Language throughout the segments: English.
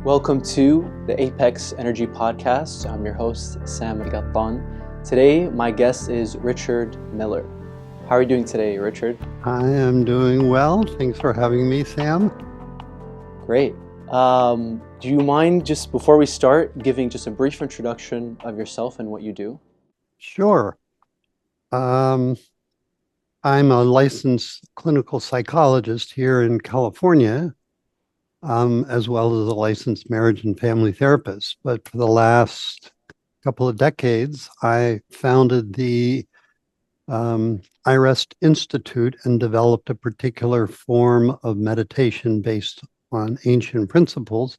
Welcome to the Apex Energy Podcast. I'm your host, Sam Al-Qattan. Today, my guest is Richard Miller. How are you doing today, Richard? I am doing well. Thanks for having me, Sam. Great. Do you mind, just before we start, giving just a brief introduction of yourself and what you do? Sure. I'm a licensed clinical psychologist here in California, as well as a licensed marriage and family therapist. But for the last couple of decades, I founded the iRest Institute and developed a particular form of meditation based on ancient principles.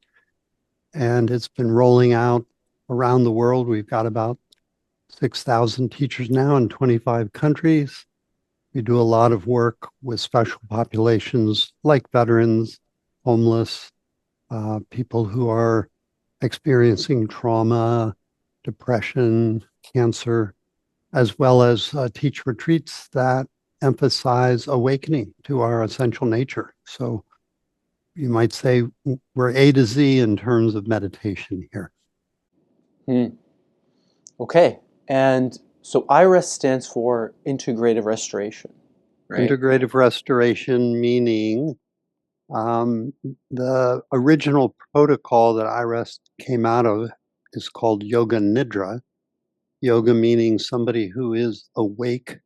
And it's been rolling out around the world. We've got about 6,000 teachers now in 25 countries. We do a lot of work with special populations like veterans, homeless, people who are experiencing trauma, depression, cancer, as well as teach retreats that emphasize awakening to our essential nature. So you might say we're A to Z in terms of meditation here. Okay. And so iRest stands for Integrative Restoration, right? Integrative restoration meaning the original protocol that iRest came out of is called Yoga Nidra. Yoga meaning somebody who is awake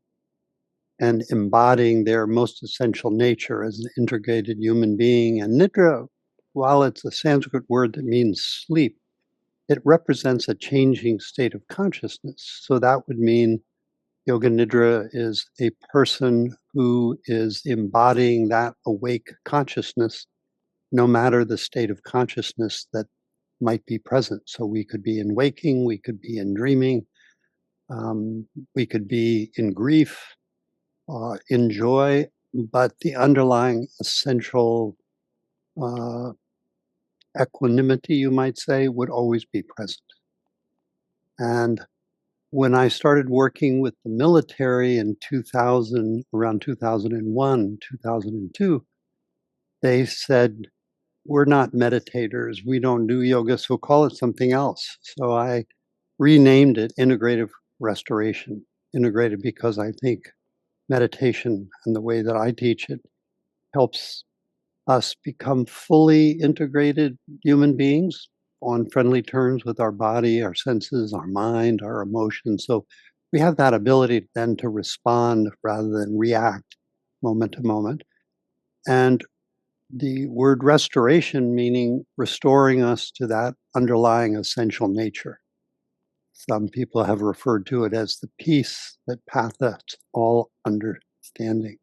and embodying their most essential nature as an integrated human being. And Nidra, while it's a Sanskrit word that means sleep, it represents a changing state of consciousness. So that would mean Yoga Nidra is a person who is embodying that awake consciousness, no matter the state of consciousness that might be present. So we could be in waking, we could be in dreaming, we could be in grief, in joy, but the underlying essential equanimity, you might say, would always be present. And when I started working with the military in 2000, around 2001, 2002, they said, we're not meditators. We don't do yoga, so call it something else. So I renamed it Integrative Restoration. Integrated because I think meditation and the way that I teach it helps us become fully integrated human beings on friendly terms with our body, our senses, our mind, our emotions. So we have that ability then to respond rather than react moment to moment. And the word restoration meaning restoring us to that underlying essential nature. Some people have referred to it as the peace that passeth all understanding.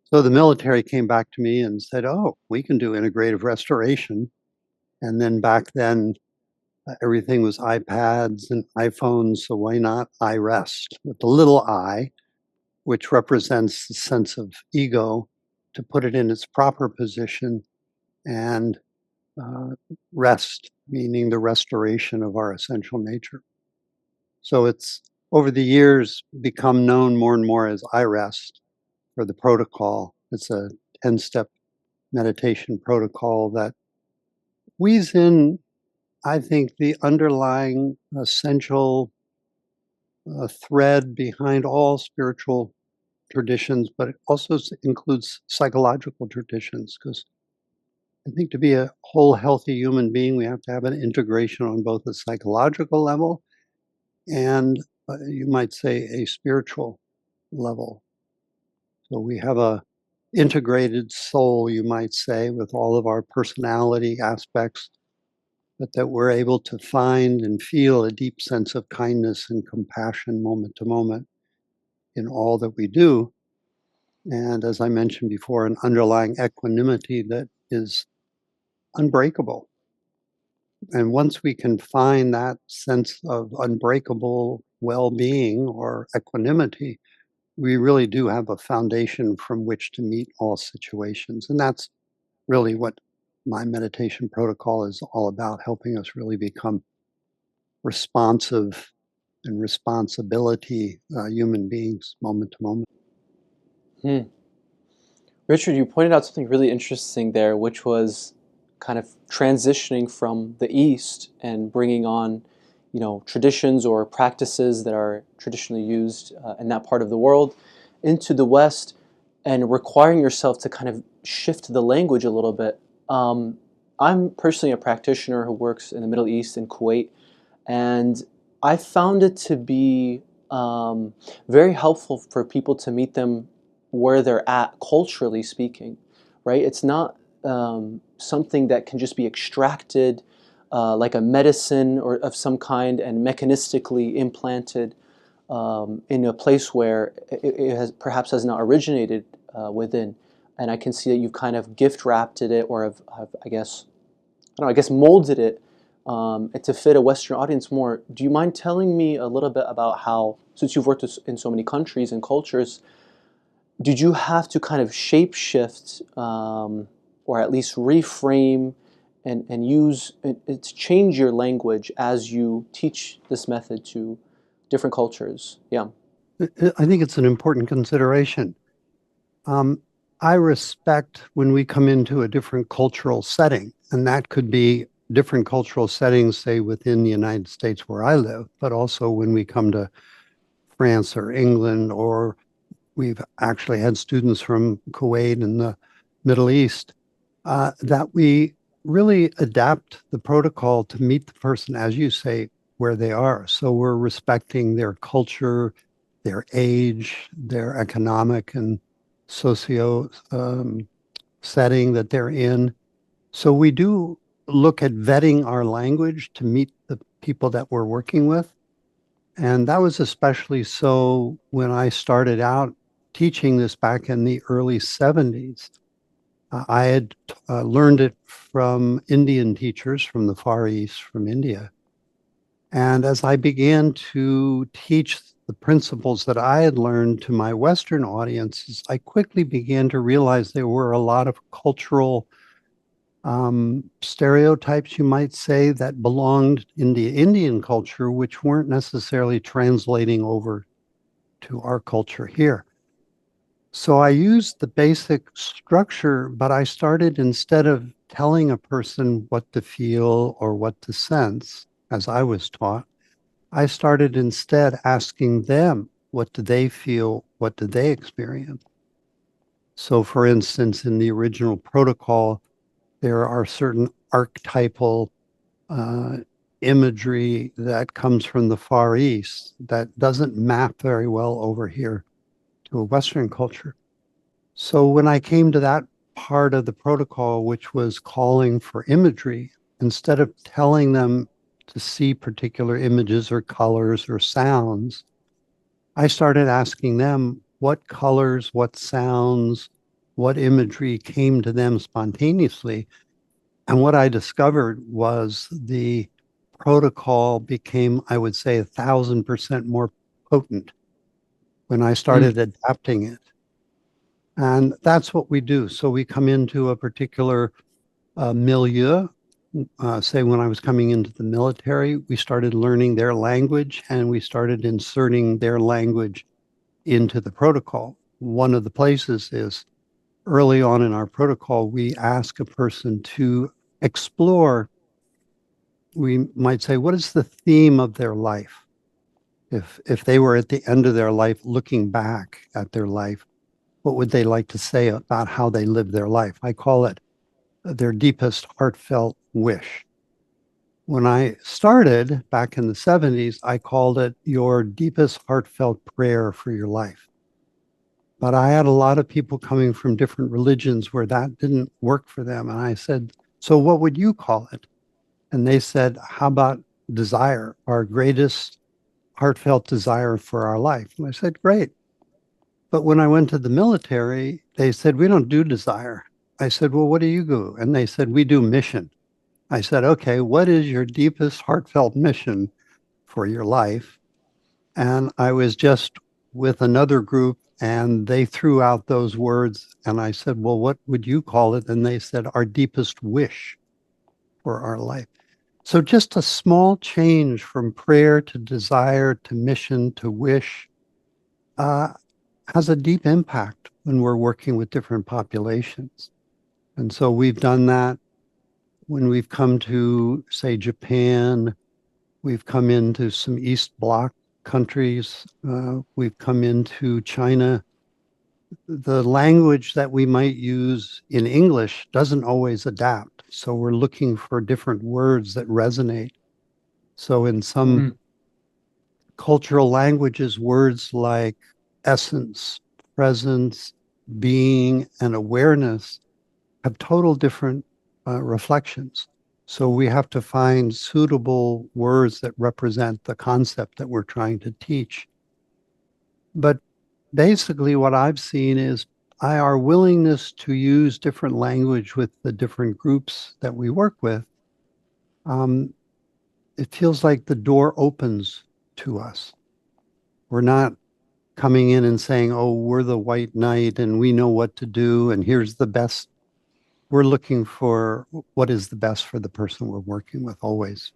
So the military came back to me and said, oh, we can do integrative restoration. And then back then, everything was iPads and iPhones, so why not iRest with the little I, which represents the sense of ego, to put it in its proper position, and rest, meaning the restoration of our essential nature. So it's over the years become known more and more as iRest for the protocol. It's a 10-step meditation protocol that weaves in, I think, the underlying essential thread behind all spiritual traditions, but it also includes psychological traditions, because I think to be a whole, healthy human being, we have to have an integration on both a psychological level and you might say a spiritual level. So we have a integrated soul, you might say, with all of our personality aspects, but that we're able to find and feel a deep sense of kindness and compassion moment to moment in all that we do. And as I mentioned before, an underlying equanimity that is unbreakable. And once we can find that sense of unbreakable well-being or equanimity, we really do have a foundation from which to meet all situations. And that's really what my meditation protocol is all about, helping us really become responsive and responsibility human beings moment to moment. Richard, you pointed out something really interesting there, which was kind of transitioning from the East and bringing on, traditions or practices that are traditionally used in that part of the world into the West, and requiring yourself to kind of shift the language a little bit. I'm personally a practitioner who works in the Middle East in Kuwait, and I found it to be very helpful for people to meet them where they're at, culturally speaking, right? It's not something that can just be extracted like a medicine or of some kind and mechanistically implanted in a place where it perhaps has not originated within. And I can see that you've kind of gift wrapped it, or have I guess molded it to fit a Western audience more. Do you mind telling me a little bit about how, since you've worked in so many countries and cultures, did you have to kind of shape shift, or at least reframe and use to change your language as you teach this method to different cultures? Yeah. I think it's an important consideration. Um, I respect when we come into a different cultural setting, and that could be different cultural settings, say within the United States where I live, but also when we come to France or England, or we've actually had students from Kuwait and the Middle East, that we really adapt the protocol to meet the person, as you say, where they are. So we're respecting their culture, their age, their economic and socio setting that they're in. So we do look at vetting our language to meet the people that we're working with. And that was especially so when I started out teaching this back in the early 70s. I had learned it from Indian teachers from the Far East, from India. And as I began to teach the principles that I had learned to my Western audiences, I quickly began to realize there were a lot of cultural stereotypes, you might say, that belonged in the Indian culture, which weren't necessarily translating over to our culture here. So I used the basic structure, but I started, instead of telling a person what to feel or what to sense, as I was taught, I started instead asking them, what do they feel? What do they experience? So, for instance, in the original protocol, there are certain archetypal uh, imagery that comes from the Far East that doesn't map very well over here to a Western culture. So when I came to that part of the protocol, which was calling for imagery, instead of telling them to see particular images or colors or sounds, I started asking them what colors, what sounds, what imagery came to them spontaneously. And what I discovered was the protocol became, I would say, 1,000% more potent when I Mm. started adapting it. And that's what we do. So we come into a particular milieu. Say, when I was coming into the military, we started learning their language and we started inserting their language into the protocol. One of the places is early on in our protocol, we ask a person to explore, we might say, what is the theme of their life? If they were at the end of their life looking back at their life, what would they like to say about how they lived their life? I call it their deepest heartfelt wish. When I started back in the 70s, I called it your deepest heartfelt prayer for your life. But I had a lot of people coming from different religions where that didn't work for them. And I said, so what would you call it? And they said, how about desire, our greatest heartfelt desire for our life? And I said, great. But when I went to the military, they said, we don't do desire. I said, well, what do you do? And they said, we do mission. I said, okay, what is your deepest heartfelt mission for your life? And I was just with another group and they threw out those words. And I said, well, what would you call it? And they said, our deepest wish for our life. So just a small change from prayer to desire to mission to wish uh, has a deep impact when we're working with different populations. And so we've done that when we've come to, say, Japan, we've come into some East Bloc countries, we've come into China. The language that we might use in English doesn't always adapt. So we're looking for different words that resonate. So in some cultural languages, words like essence, presence, being, and awareness have total different reflections. So we have to find suitable words that represent the concept that we're trying to teach. But basically, what I've seen is our willingness to use different language with the different groups that we work with. Um, it feels like the door opens to us. We're not coming in and saying, oh, we're the white knight and we know what to do, and here's the best. We're looking for what is the best for the person we're working with always.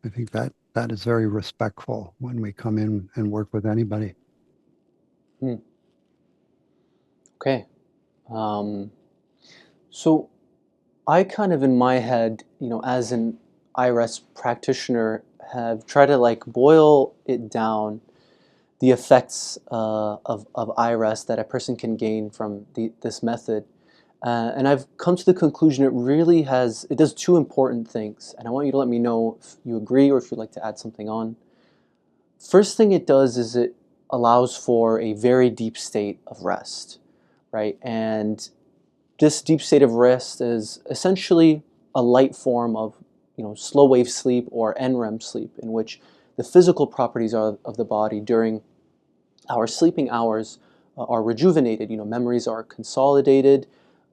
I think that that is very respectful when we come in and work with anybody. Hmm. Okay. Um, so I kind of in my head, as an iRest practitioner, have tried to like boil it down, the effects of iRest that a person can gain from this method. And I've come to the conclusion it does two important things. And I want you to let me know if you agree or if you'd like to add something on. First thing it does is it allows for a very deep state of rest, right? And this deep state of rest is essentially a light form of, slow wave sleep or NREM sleep, in which the physical properties of the body during our sleeping hours are rejuvenated. Memories are consolidated.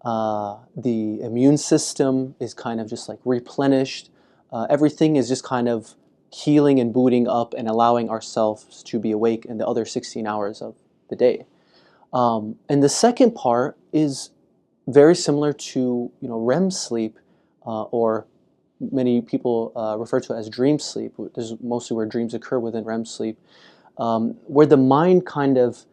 The immune system is kind of just like replenished. Everything is just kind of healing and booting up and allowing ourselves to be awake in the other 16 hours of the day. And the second part is very similar to REM sleep, or many people refer to it as dream sleep. This is mostly where dreams occur within REM sleep, where the mind kind of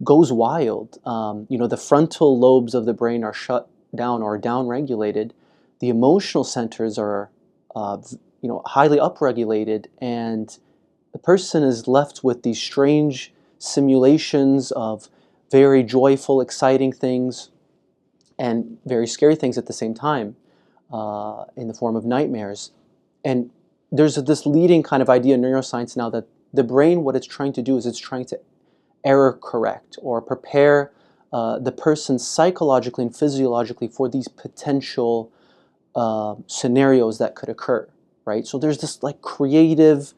goes wild. The frontal lobes of the brain are shut down or down-regulated. The emotional centers are, highly upregulated, and the person is left with these strange simulations of very joyful, exciting things and very scary things at the same time, in the form of nightmares. And there's this leading kind of idea in neuroscience now that the brain, what it's trying to do is it's trying to error correct or prepare the person psychologically and physiologically for these potential scenarios that could occur, right? So there's this like creative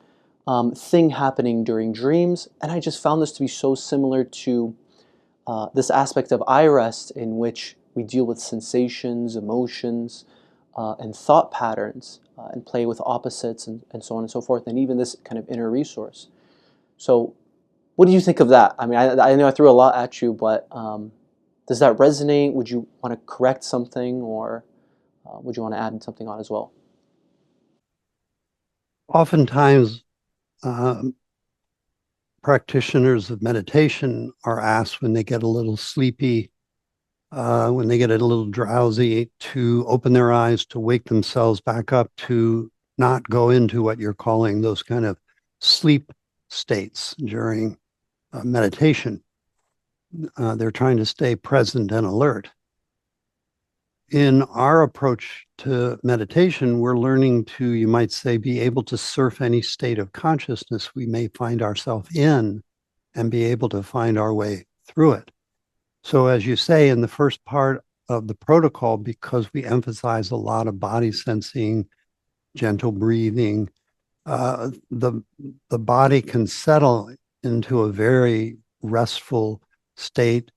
thing happening during dreams, and I just found this to be so similar to this aspect of iRest in which we deal with sensations, emotions, and thought patterns, and play with opposites and so on and so forth, and even this kind of inner resource. So what do you think of that? I mean, I know I threw a lot at you, but does that resonate? Would you want to correct something, or would you want to add something on as well? Oftentimes, practitioners of meditation are asked when they get a little sleepy, when they get a little drowsy, to open their eyes, to wake themselves back up, to not go into what you're calling those kind of sleep states during meditation. They're trying to stay present and alert. In our approach to meditation, we're learning to, you might say, be able to surf any state of consciousness we may find ourselves in and be able to find our way through it. So, as you say, in the first part of the protocol, because we emphasize a lot of body sensing, gentle breathing, the body can settle into a very restful state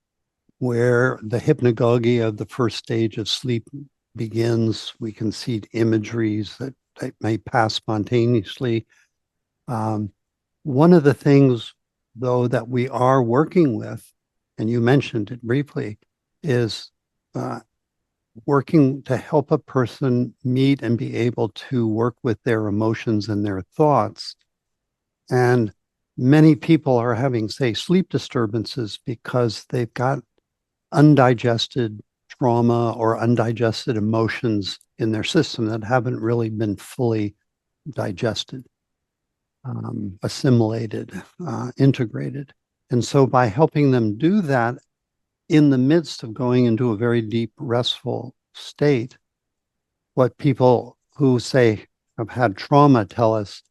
where the hypnagogy of the first stage of sleep begins. We can see imageries that may pass spontaneously. One of the things, though, that we are working with, and you mentioned it briefly, is working to help a person meet and be able to work with their emotions and their thoughts. And many people are having, say, sleep disturbances because they've got undigested trauma or undigested emotions in their system that haven't really been fully digested, assimilated, integrated. And so by helping them do that in the midst of going into a very deep, restful state, what people who say have had trauma tell us,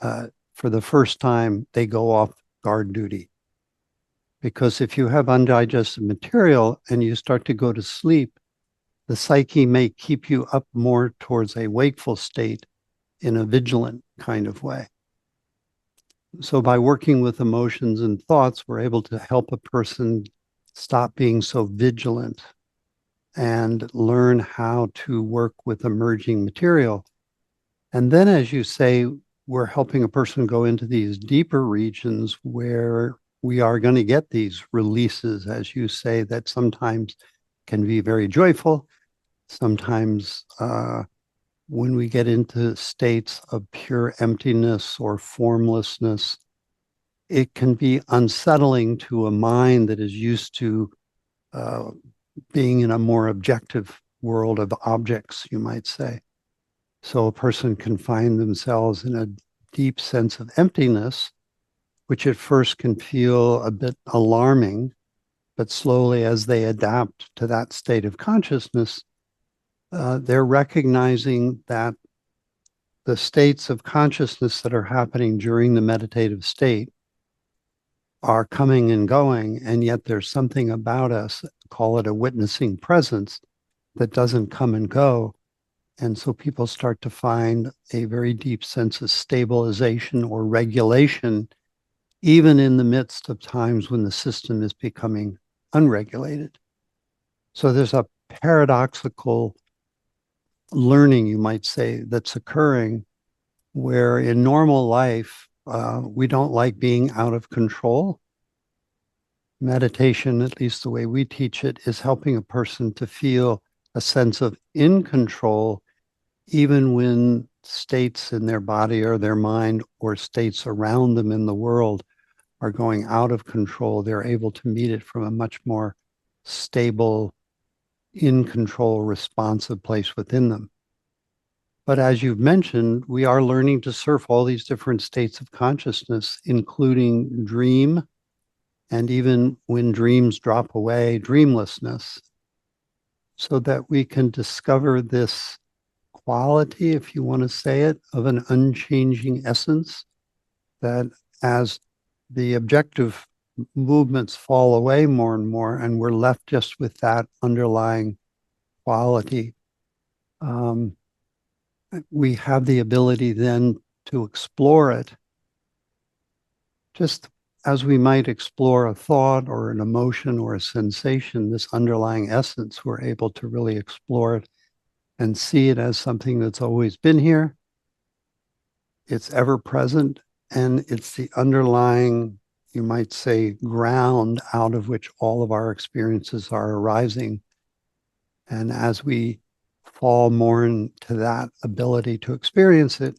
for the first time, they go off guard duty. Because if you have undigested material and you start to go to sleep, the psyche may keep you up more towards a wakeful state in a vigilant kind of way. So by working with emotions and thoughts, we're able to help a person stop being so vigilant and learn how to work with emerging material. And then, as you say, we're helping a person go into these deeper regions where we are going to get these releases, as you say, that sometimes can be very joyful. Sometimes when we get into states of pure emptiness or formlessness, it can be unsettling to a mind that is used to being in a more objective world of objects, you might say. So a person can find themselves in a deep sense of emptiness, which at first can feel a bit alarming, but slowly as they adapt to that state of consciousness, they're recognizing that the states of consciousness that are happening during the meditative state are coming and going, and yet there's something about us, call it a witnessing presence, that doesn't come and go. And so people start to find a very deep sense of stabilization or regulation, even in the midst of times when the system is becoming unregulated. So there's a paradoxical learning, you might say, that's occurring where in normal life, we don't like being out of control. Meditation, at least the way we teach it, is helping a person to feel a sense of in control, even when states in their body or their mind or states around them in the world are going out of control. They're able to meet it from a much more stable, in control, responsive place within them. But as you've mentioned, we are learning to surf all these different states of consciousness, including dream, and even when dreams drop away, dreamlessness, so that we can discover this quality, if you want to say it, of an unchanging essence, that as the objective movements fall away more and more, and we're left just with that underlying quality, we have the ability then to explore it just as we might explore a thought or an emotion or a sensation, this underlying essence, we're able to really explore it and see it as something that's always been here. It's ever present, and it's the underlying, you might say, ground out of which all of our experiences are arising. And as we fall more into that ability to experience it,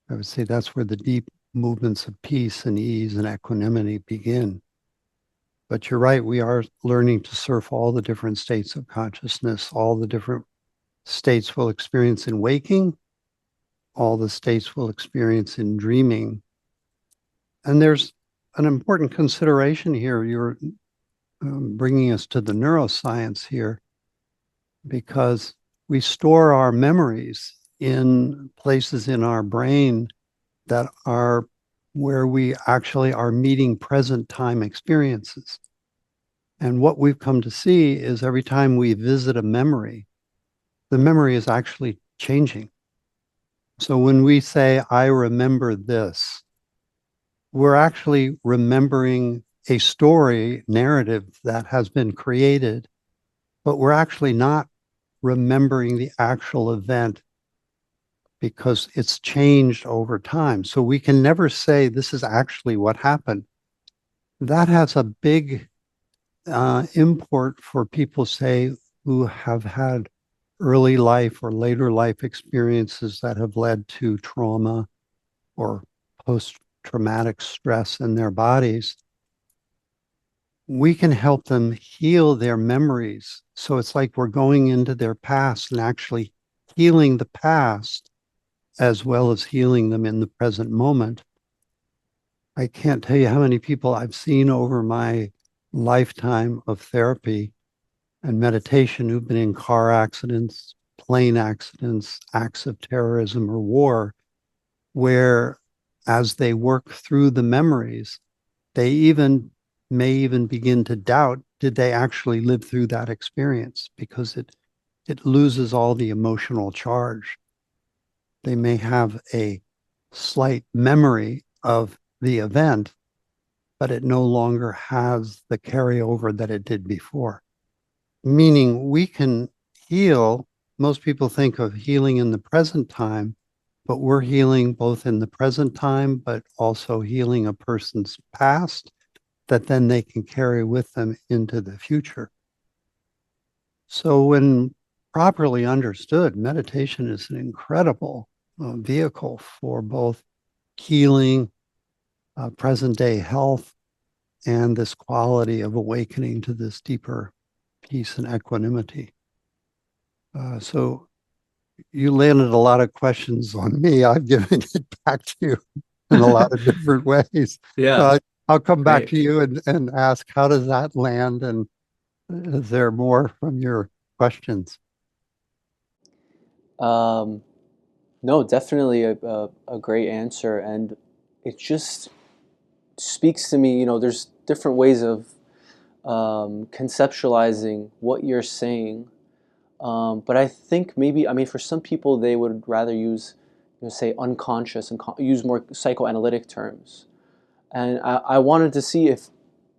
I would say that's where the deep movements of peace and ease and equanimity begin. But you're right, we are learning to surf all the different states of consciousness, all the different states we'll experience in waking, all the states we'll experience in dreaming. And there's an important consideration here. You're bringing us to the neuroscience here, because we store our memories in places in our brain that are where we actually are meeting present time experiences. And what we've come to see is every time we visit a memory, the memory is actually changing. So when we say, I remember this, we're actually remembering a story narrative that has been created, but we're actually not remembering the actual event because it's changed over time. So we can never say this is actually what happened. That has a big import for people, say, who have had early life or later life experiences that have led to trauma or post-traumatic stress in their bodies. We can help them heal their memories. So it's like we're going into their past and actually healing the past as well as healing them in the present moment. I can't tell you how many people I've seen over my lifetime of therapy and meditation who've been in car accidents, plane accidents, acts of terrorism or war, where as they work through the memories, they even may even begin to doubt, did they actually live through that experience? Because it loses all the emotional charge. They may have a slight memory of the event, but it no longer has the carryover that it did before. Meaning we can heal. Most people think of healing in the present time, but we're healing both in the present time, but also healing a person's past that then they can carry with them into the future. So, when properly understood, meditation is an incredible vehicle for both healing, present day health, and this quality of awakening to this deeper peace and equanimity. So, you landed a lot of questions on me. I've given it back to you in a lot of different ways. Yeah, Uh, I'll come back great. to you and ask, how does that land? And is there more from your questions? Um, no, definitely a great answer, and it just speaks to me. There's different ways of conceptualizing what you're saying. But I think maybe, I mean, for some people, they would rather use, say, unconscious and use more psychoanalytic terms. And I wanted to see if,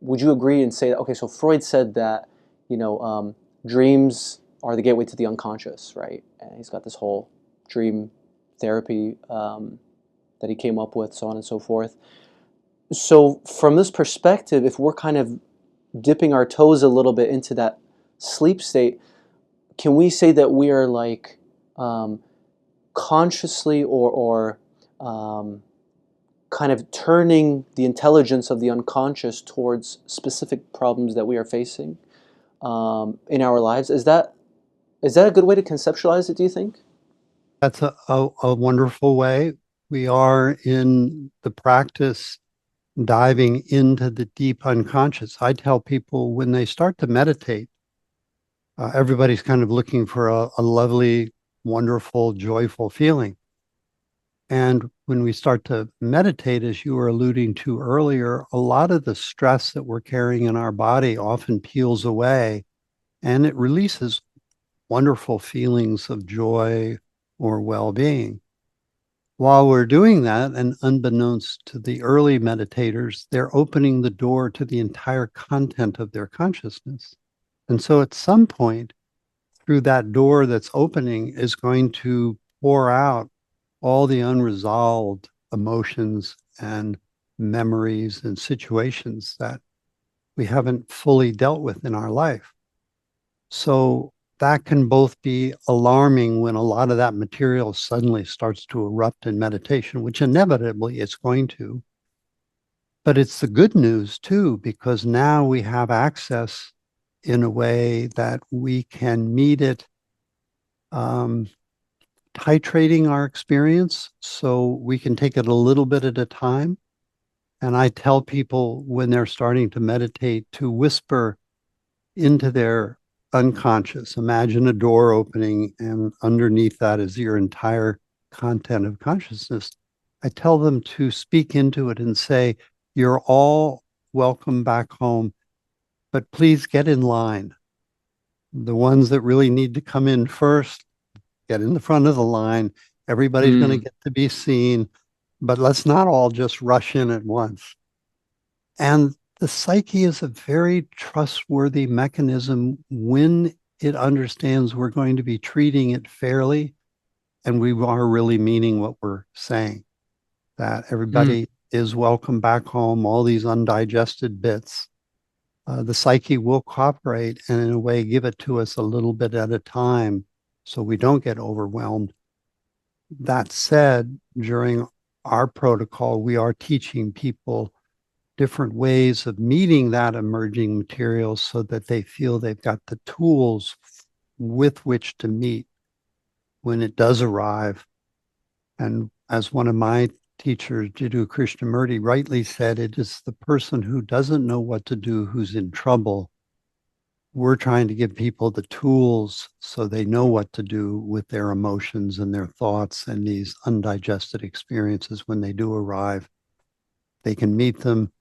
would you agree and say that, okay, so Freud said that, you know, dreams are the gateway to the unconscious, right? And he's got this whole dream therapy that he came up with, so on and so forth. So from this perspective, if we're kind of dipping our toes a little bit into that sleep state, can we say that we are like um, consciously or kind of turning the intelligence of the unconscious towards specific problems that we are facing in our lives? Is that a good way to conceptualize it, do you think? That's a wonderful way. We are in the practice diving into the deep unconscious. I tell people when they start to meditate, everybody's kind of looking for a lovely, wonderful, joyful feeling. And when we start to meditate, as you were alluding to earlier, a lot of the stress that we're carrying in our body often peels away and it releases wonderful feelings of joy or well being. While we're doing that, and unbeknownst to the early meditators, they're opening the door to the entire content of their consciousness. And so at some point, through that door that's opening, is going to pour out all the unresolved emotions and memories and situations that we haven't fully dealt with in our life. So that can both be alarming when a lot of that material suddenly starts to erupt in meditation, which inevitably it's going to. But it's the good news too, because now we have access in a way that we can meet it, um, titrating our experience so we can take it a little bit at a time. And I tell people when they're starting to meditate to whisper into their unconscious. Imagine a door opening, and underneath that is your entire content of consciousness. I tell them to speak into it and say, you're all welcome back home, but please get in line. The ones that really need to come in first, get in the front of the line. Everybody's going to Mm. get to be seen, but let's not all just rush in at once. And the psyche is a very trustworthy mechanism when it understands we're going to be treating it fairly and we are really meaning what we're saying, that Mm. everybody is welcome back home, all these undigested bits. The psyche will cooperate and, in a way, give it to us a little bit at a time so we don't get overwhelmed. That said, during our protocol, we are teaching people different ways of meeting that emerging material so that they feel they've got the tools with which to meet when it does arrive. And as one of my teachers, Jiddu Krishnamurti, rightly said, it is the person who doesn't know what to do who's in trouble. We're trying to give people the tools so they know what to do with their emotions and their thoughts and these undigested experiences when they do arrive. They can meet them,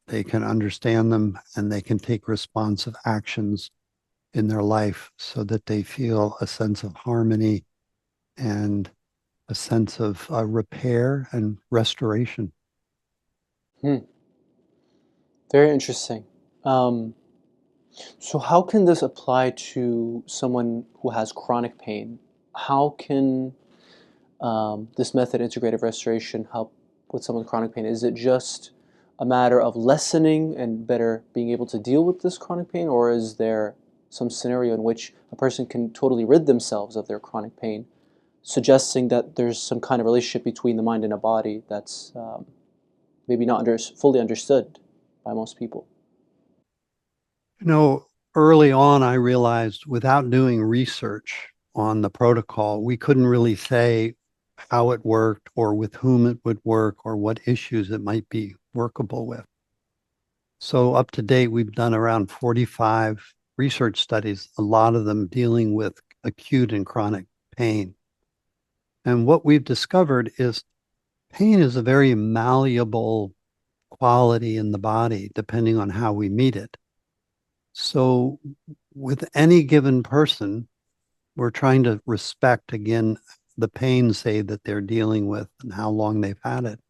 they can understand them, and they can take responsive actions in their life so that they feel a sense of harmony and a sense of repair and restoration. Hmm. Very interesting. Um, so, how can this apply to someone who has chronic pain? How can this method, integrative restoration, help with someone with chronic pain? Is it just a matter of lessening and better being able to deal with this chronic pain, or is there some scenario in which a person can totally rid themselves of their chronic pain, suggesting that there's some kind of relationship between the mind and the body that's maybe not fully understood by most people? You know, early on, I realized without doing research on the protocol, we couldn't really say how it worked or with whom it would work or what issues it might be workable with. So, up to date, we've done around 45 research studies, a lot of them dealing with acute and chronic pain. And what we've discovered is pain is a very malleable quality in the body, depending on how we meet it. So, with any given person, we're trying to respect, again, the pain, say, that they're dealing with and how long they've had it.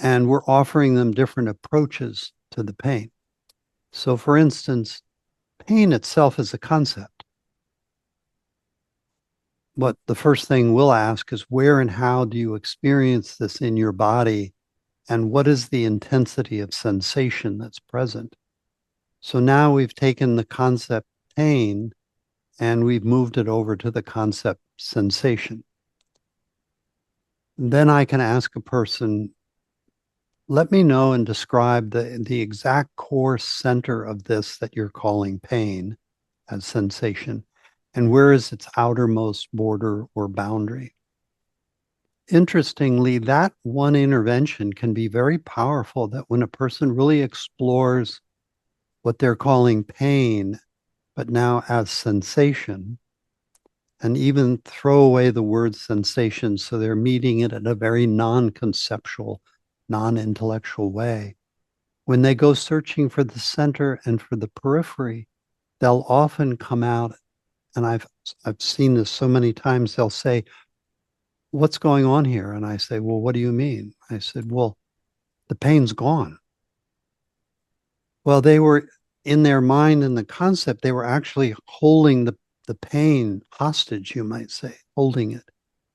And we're offering them different approaches to the pain. So, for instance, pain itself is a concept. But the first thing we'll ask is where and how do you experience this in your body? And what is the intensity of sensation that's present? So now we've taken the concept pain and we've moved it over to the concept sensation. Then I can ask a person, let me know and describe the exact core center of this that you're calling pain as sensation, and where is its outermost border or boundary. Interestingly, that one intervention can be very powerful that when a person really explores what they're calling pain, but now as sensation, and even throw away the word sensation. So they're meeting it in a very non conceptual, non intellectual way. When they go searching for the center and for the periphery, they'll often come out, and I've seen this so many times, they'll say, what's going on here? And I say, well, what do you mean? I said, well, the pain's gone. Well, they were in their mind and the concept, they were actually holding the pain hostage, you might say, holding it.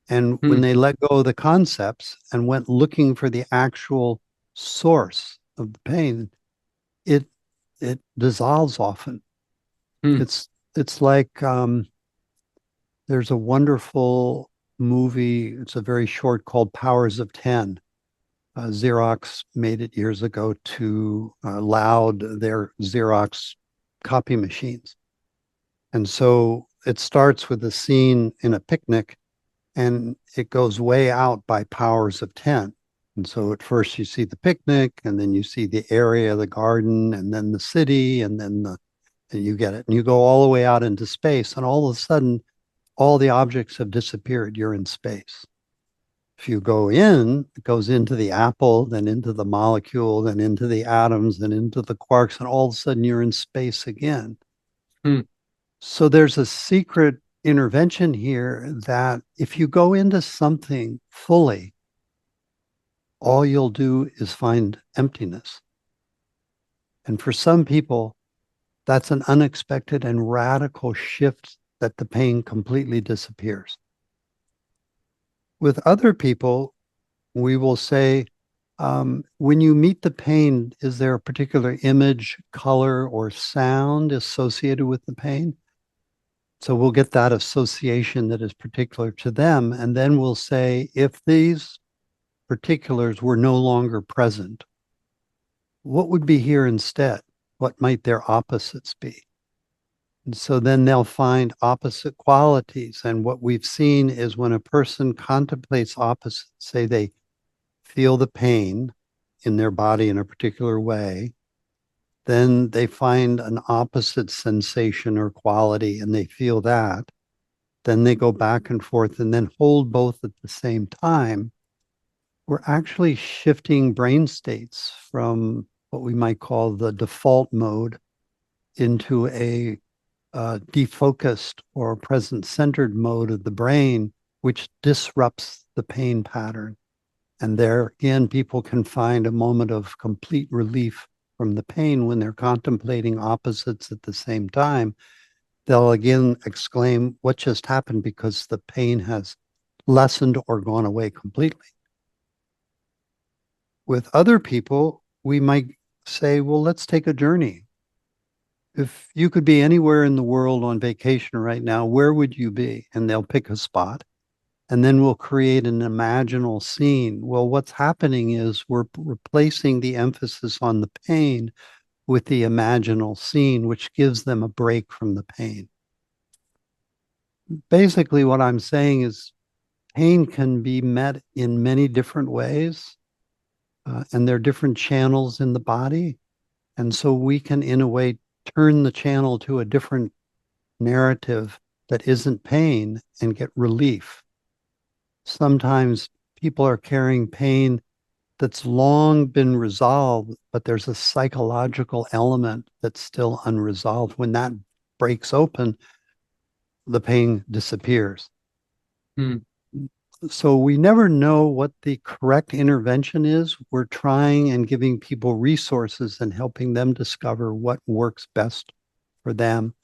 And when Hmm. they let go of the concepts and went looking for the actual source of the pain, it it dissolves often. Hmm. It's like there's a wonderful movie. It's a very short called Powers of 10. Xerox made it years ago to loud their Xerox copy machines. And so it starts with a scene in a picnic and it goes way out by powers of 10. And so at first you see the picnic and then you see the area, the garden, and then the city, and you get it. And you go all the way out into space, and all of a sudden, all the objects have disappeared. You're in space. If you go in, it goes into the apple, then into the molecule, then into the atoms, then into the quarks, and all of a sudden you're in space again. Hmm. So there's a secret intervention here that if you go into something fully, all you'll do is find emptiness. And for some people, that's an unexpected and radical shift that the pain completely disappears. With other people, we will say, when you meet the pain, is there a particular image, color, or sound associated with the pain? So we'll get that association that is particular to them. And then we'll say, if these particulars were no longer present, what would be here instead? What might their opposites be? And so then they'll find opposite qualities. And what we've seen is when a person contemplates opposite, say they feel the pain in their body in a particular way, then they find an opposite sensation or quality and they feel that. Then they go back and forth and then hold both at the same time. We're actually shifting brain states from what we might call the default mode into a defocused or present centered mode of the brain, which disrupts the pain pattern. And there again, people can find a moment of complete relief from the pain when they're contemplating opposites at the same time. They'll again exclaim, "What just happened?" because the pain has lessened or gone away completely. With other people, we might say, well, let's take a journey. If you could be anywhere in the world on vacation right now, where would you be? And they'll pick a spot. And then we'll create an imaginal scene. Well, what's happening is we're replacing the emphasis on the pain with the imaginal scene, which gives them a break from the pain. Basically, what I'm saying is pain can be met in many different ways, and there are different channels in the body. And so we can, in a way, turn the channel to a different narrative that isn't pain and get relief. Sometimes people are carrying pain that's long been resolved, but there's a psychological element that's still unresolved. When that breaks open, the pain disappears. Hmm. So we never know what the correct intervention is. We're trying and giving people resources and helping them discover what works best for them.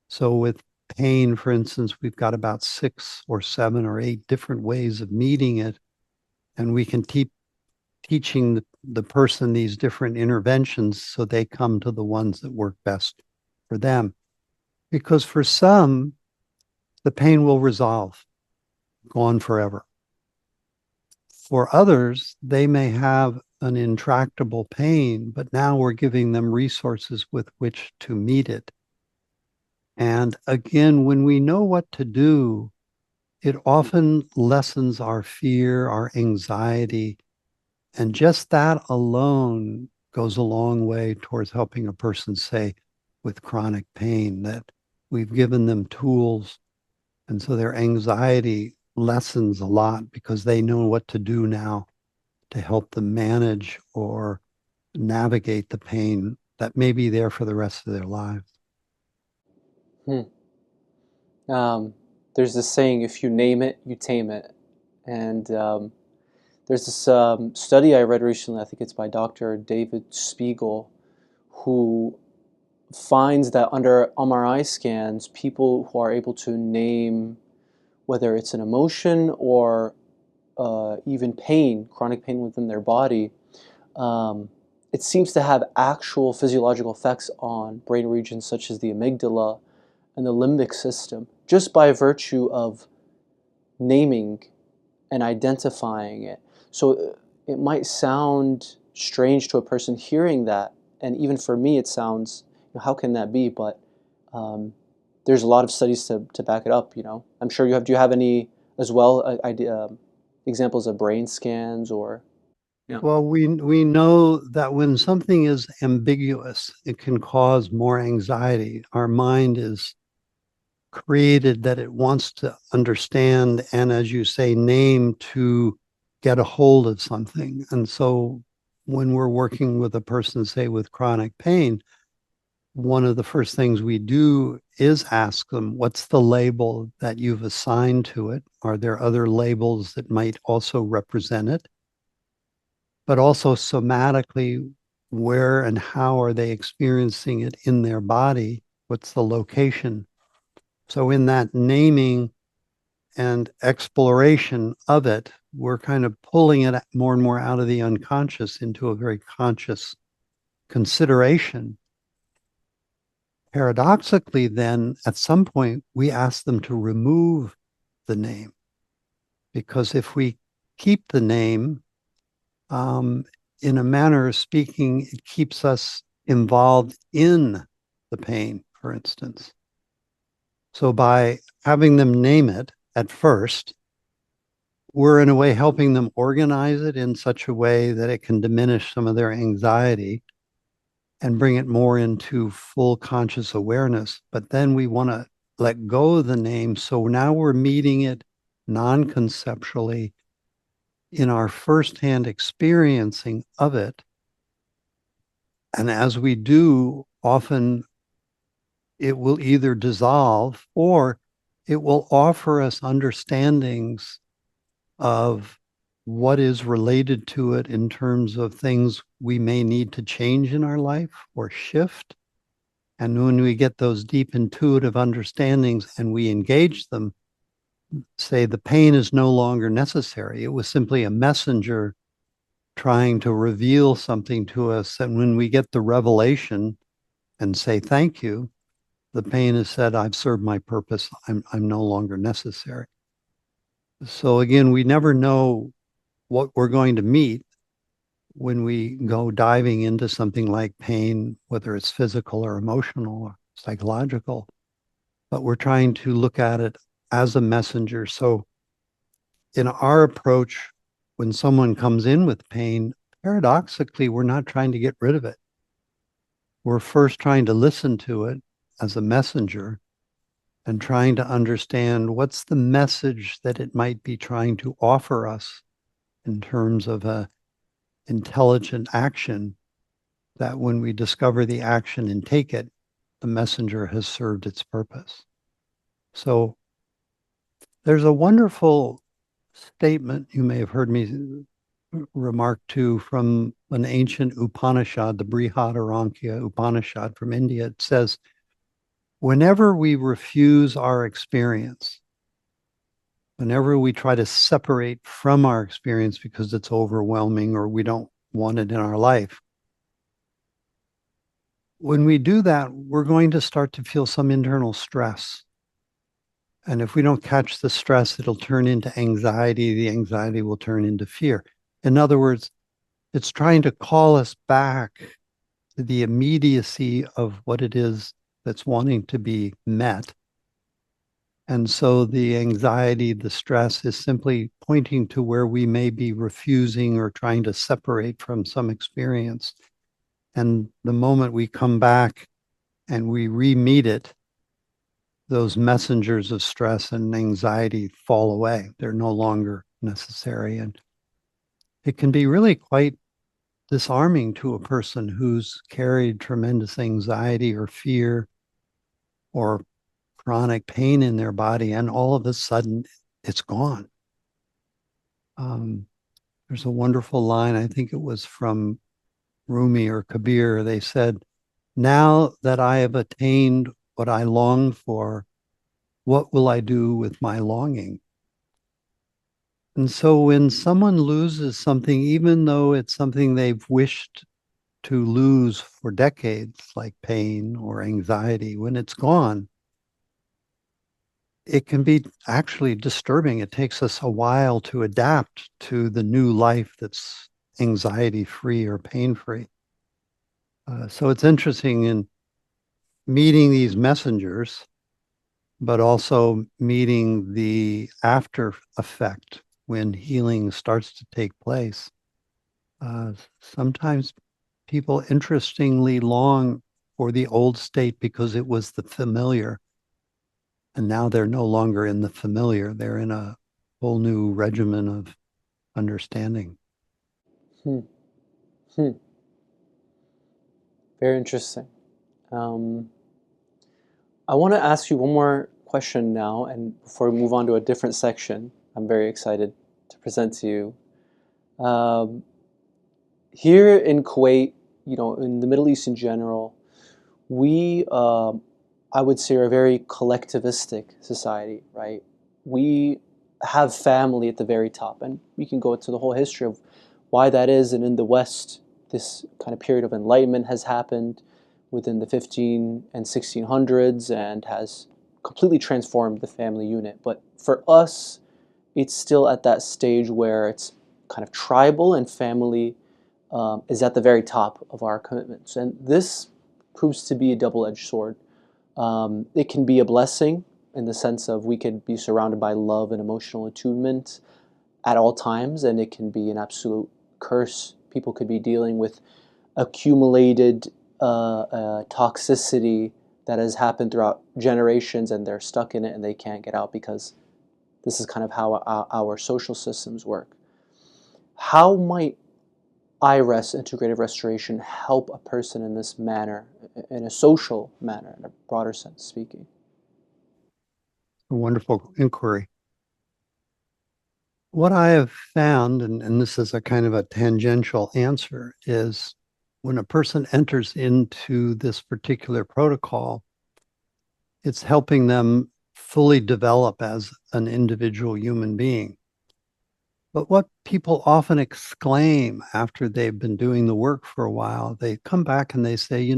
So with pain, for instance, we've got about 6 or 7 or 8 different ways of meeting it. And we can keep teaching the person these different interventions so they come to the ones that work best for them. Because for some, the pain will resolve, gone forever. For others, they may have an intractable pain, but now we're giving them resources with which to meet it. And again, when we know what to do, it often lessens our fear, our anxiety, and just that alone goes a long way towards helping a person say with chronic pain that we've given them tools. And so their anxiety lessens a lot because they know what to do now to help them manage or navigate the pain that may be there for the rest of their lives. Hmm. There's this saying, if you name it, you tame it. And there's this study I read recently, I think it's by Dr. David Spiegel, who finds that under MRI scans, people who are able to name whether it's an emotion or even pain, chronic pain within their body, um, it seems to have actual physiological effects on brain regions such as the amygdala and the limbic system, just by virtue of naming and identifying it. So it might sound strange to a person hearing that, and even for me, it sounds, how can that be? But um, there's a lot of studies to back it up. I'm sure you have. Do you have any as well? Examples of brain scans or yeah. Well, we know that when something is ambiguous, it can cause more anxiety. Our mind is created that it wants to understand and, as you say, name to get a hold of something. And so when we're working with a person, say with chronic pain, one of the first things we do is ask them, what's the label that you've assigned to it? Are there other labels that might also represent it? But also somatically, where and how are they experiencing it in their body? What's the location? So in that naming and exploration of it, we're kind of pulling it more and more out of the unconscious into a very conscious consideration. Paradoxically, then, at some point, we ask them to remove the name because if we keep the name, um, in a manner of speaking, it keeps us involved in the pain, for instance. So by having them name it at first, we're in a way helping them organize it in such a way that it can diminish some of their anxiety and bring it more into full conscious awareness. But then we want to let go of the name. So now we're meeting it non conceptually in our firsthand experiencing of it. And as we do, often it will either dissolve or it will offer us understandings of what is related to it in terms of things we may need to change in our life or shift. And when we get those deep intuitive understandings and we engage them, say the pain is no longer necessary. It was simply a messenger trying to reveal something to us. And when we get the revelation and say thank you, the pain has said, I've served my purpose. I'm no longer necessary. So again, we never know what we're going to meet when we go diving into something like pain, whether it's physical or emotional or psychological, but we're trying to look at it as a messenger. So in our approach, when someone comes in with pain, paradoxically, we're not trying to get rid of it. We're first trying to listen to it as a messenger and trying to understand what's the message that it might be trying to offer us in terms of a intelligent action, that when we discover the action and take it, the messenger has served its purpose. So there's a wonderful statement you may have heard me remark to from an ancient Upanishad, the Brihadaranyaka Upanishad from India. It says, whenever we refuse our experience, whenever we try to separate from our experience because it's overwhelming or we don't want it in our life, when we do that, we're going to start to feel some internal stress. And if we don't catch the stress, it'll turn into anxiety. The anxiety will turn into fear. In other words, it's trying to call us back to the immediacy of what it is that's wanting to be met. And so the anxiety, the stress is simply pointing to where we may be refusing or trying to separate from some experience. And the moment we come back and we re-meet it, those messengers of stress and anxiety fall away. They're no longer necessary. And it can be really quite disarming to a person who's carried tremendous anxiety or fear or chronic pain in their body, and all of a sudden it's gone. Um, there's a wonderful line, I think it was from Rumi or Kabir. They said, now that I have attained what I longed for, what will I do with my longing? And so when someone loses something, even though it's something they've wished to lose for decades, like pain or anxiety, when it's gone, it can be actually disturbing. It takes us a while to adapt to the new life that's anxiety free or pain free. So it's interesting in meeting these messengers, but also meeting the after effect when healing starts to take place. Sometimes people interestingly long for the old state because it was the familiar. And now they're no longer in the familiar. They're in a whole new regimen of understanding. Hmm. Hmm. Very interesting. Um, I want to ask you one more question now, and before we move on to a different section, I'm very excited to present to you. Here in Kuwait, in the Middle East in general, we, I would say, are a very collectivistic society, right? We have family at the very top, and we can go into the whole history of why that is. And in the West, this kind of period of enlightenment has happened within the 15 and 1600s and has completely transformed the family unit. But for us, it's still at that stage where it's kind of tribal and family is at the very top of our commitments. And this proves to be a double-edged sword. It can be a blessing in the sense of we could be surrounded by love and emotional attunement at all times, and it can be an absolute curse. People could be dealing with accumulated toxicity that has happened throughout generations, and they're stuck in it and they can't get out because this is kind of how our social systems work. How might iRest, integrative restoration, help a person in this manner, in a social manner, in a broader sense speaking? A wonderful inquiry. What I have found, and this is a kind of a tangential answer, is when a person enters into this particular protocol, it's helping them fully develop as an individual human being. But what people often exclaim after they've been doing the work for a while, they come back and they say,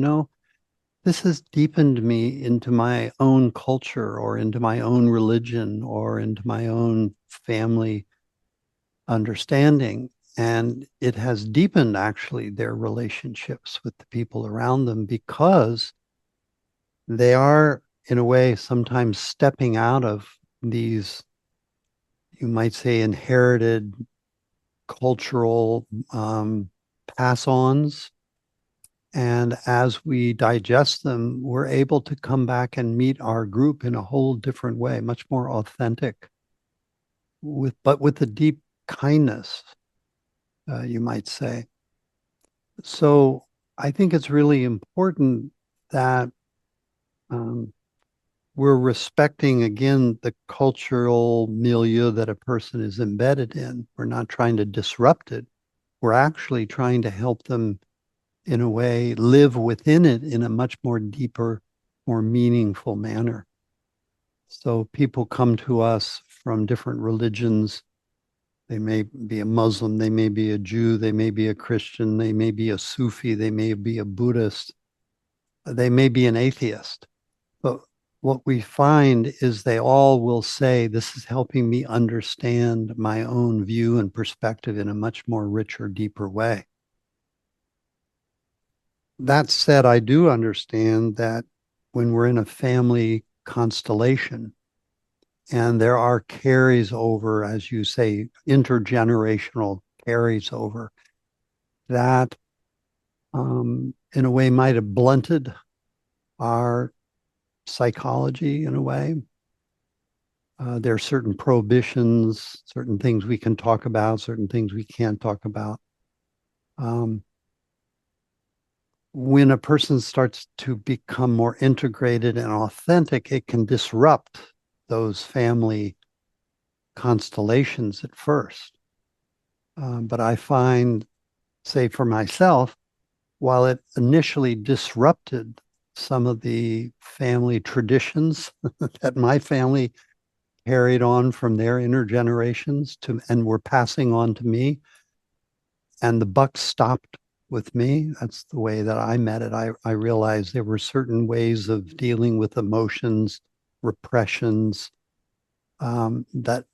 this has deepened me into my own culture or into my own religion or into my own family understanding. And it has deepened actually their relationships with the people around them because they are, in a way, sometimes stepping out of these, you might say, inherited cultural pass ons. And as we digest them, we're able to come back and meet our group in a whole different way, much more authentic, but with a deep kindness, you might say. So I think it's really important that um, we're respecting, again, the cultural milieu that a person is embedded in. We're not trying to disrupt it. We're actually trying to help them, in a way, live within it in a much more deeper, more meaningful manner. So people come to us from different religions. They may be a Muslim, they may be a Jew, they may be a Christian, they may be a Sufi, they may be a Buddhist, they may be an atheist. But what we find is they all will say, this is helping me understand my own view and perspective in a much more richer, deeper way. That said, I do understand that when we're in a family constellation and there are carries over, as you say, intergenerational carries over, that in a way might have blunted our psychology in a way. There are certain prohibitions, certain things we can talk about, certain things we can't talk about. When a person starts to become more integrated and authentic, it can disrupt those family constellations at first. But I find, say for myself, while it initially disrupted some of the family traditions that my family carried on from their intergenerations and were passing on to me, and the buck stopped with me. That's the way that I met it. I realized there were certain ways of dealing with emotions, repressions, that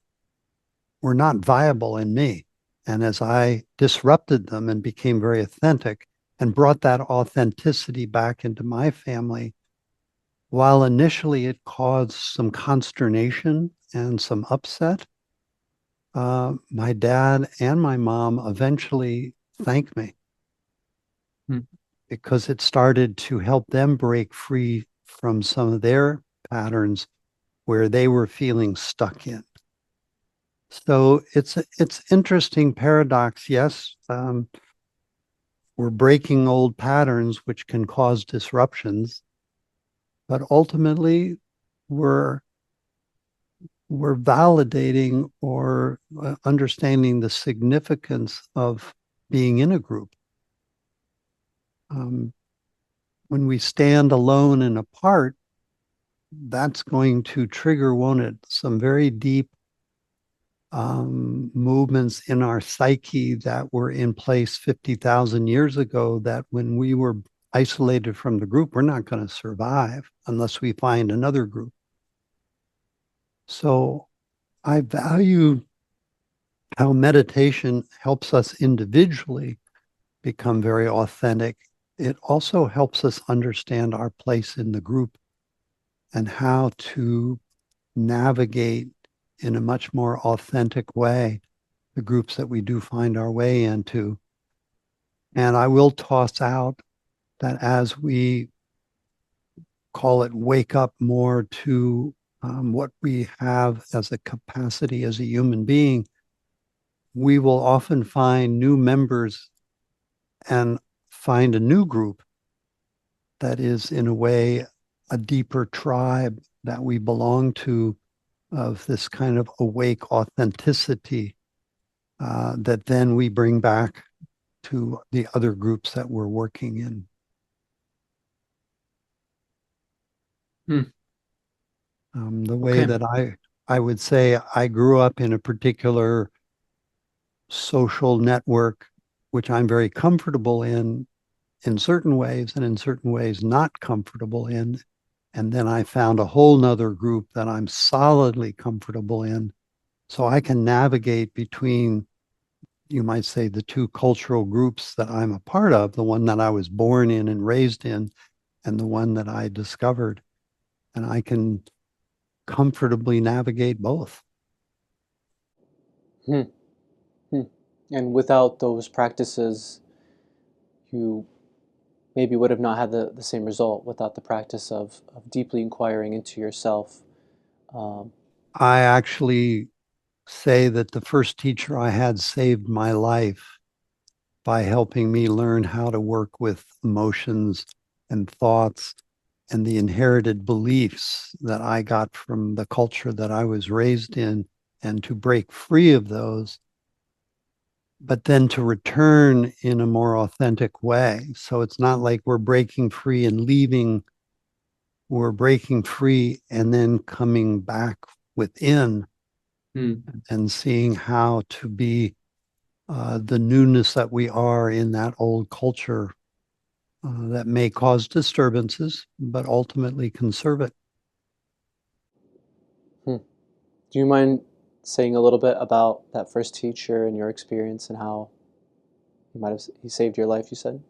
were not viable in me. And as I disrupted them and became very authentic and brought that authenticity back into my family, while initially it caused some consternation and some upset, my dad and my mom eventually thanked me because it started to help them break free from some of their patterns where they were feeling stuck in. So it's interesting paradox. Yes, we're breaking old patterns which can cause disruptions, but ultimately we're we're validating or understanding the significance of being in a group. Um, when we stand alone and apart, that's going to trigger, won't it, some very deep movements in our psyche that were in place 50,000 years ago, that when we were isolated from the group, we're not going to survive unless we find another group. So I value how meditation helps us individually become very authentic. It also helps us understand our place in the group and how to navigate in a much more authentic way the groups that we do find our way into. And I will toss out that as we call it wake up more to what we have as a capacity as a human being, we will often find new members and find a new group that is, in a way, a deeper tribe that we belong to of this kind of awake authenticity that then we bring back to the other groups that we're working in. Hmm. The way Okay. that I would say I grew up in a particular social network, which I'm very comfortable in certain ways, and in certain ways not comfortable in. And then I found a whole nother group that I'm solidly comfortable in. So I can navigate between, you might say, the two cultural groups that I'm a part of, the one that I was born in and raised in, and the one that I discovered. And I can comfortably navigate both. Hmm. Hmm. And without those practices, you maybe would have not had the same result without the practice of deeply inquiring into yourself. Um, I actually say that the first teacher I had saved my life by helping me learn how to work with emotions and thoughts and the inherited beliefs that I got from the culture that I was raised in, and to break free of those, but then to return in a more authentic way. So it's not like we're breaking free and leaving, we're breaking free and then coming back within hmm. and seeing how to be the newness that we are in that old culture that may cause disturbances, but ultimately conserve it. Hmm. Do you mind saying a little bit about that first teacher and your experience and how he saved your life, you said?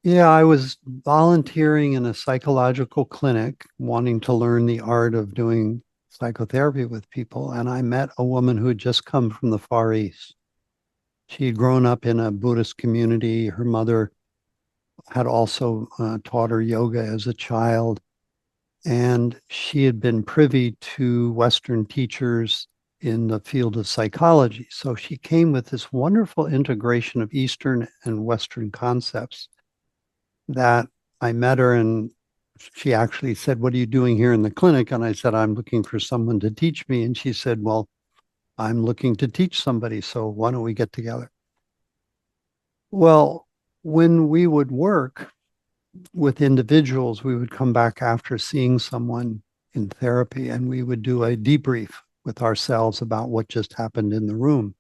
Yeah, I was volunteering in a psychological clinic, wanting to learn the art of doing psychotherapy with people. And I met a woman who had just come from the Far East. She had grown up in a Buddhist community. Her mother had also taught her yoga as a child. And she had been privy to Western teachers in the field of psychology. So she came with this wonderful integration of Eastern and Western concepts that I met her, and she actually said, "What are you doing here in the clinic?" And I said, "I'm looking for someone to teach me." And she said, "Well, I'm looking to teach somebody. So why don't we get together?" Well, when we would work with individuals, we would come back after seeing someone in therapy and we would do a debrief with ourselves about what just happened in the room.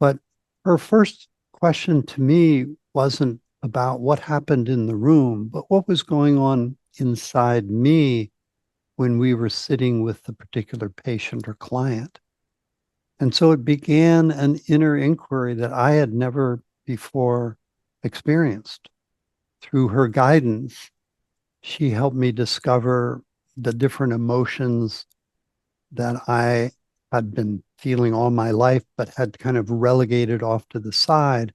But her first question to me wasn't about what happened in the room, but what was going on inside me when we were sitting with the particular patient or client. And so it began an inner inquiry that I had never before experienced. Through her guidance, she helped me discover the different emotions that I had been feeling all my life, but had kind of relegated off to the side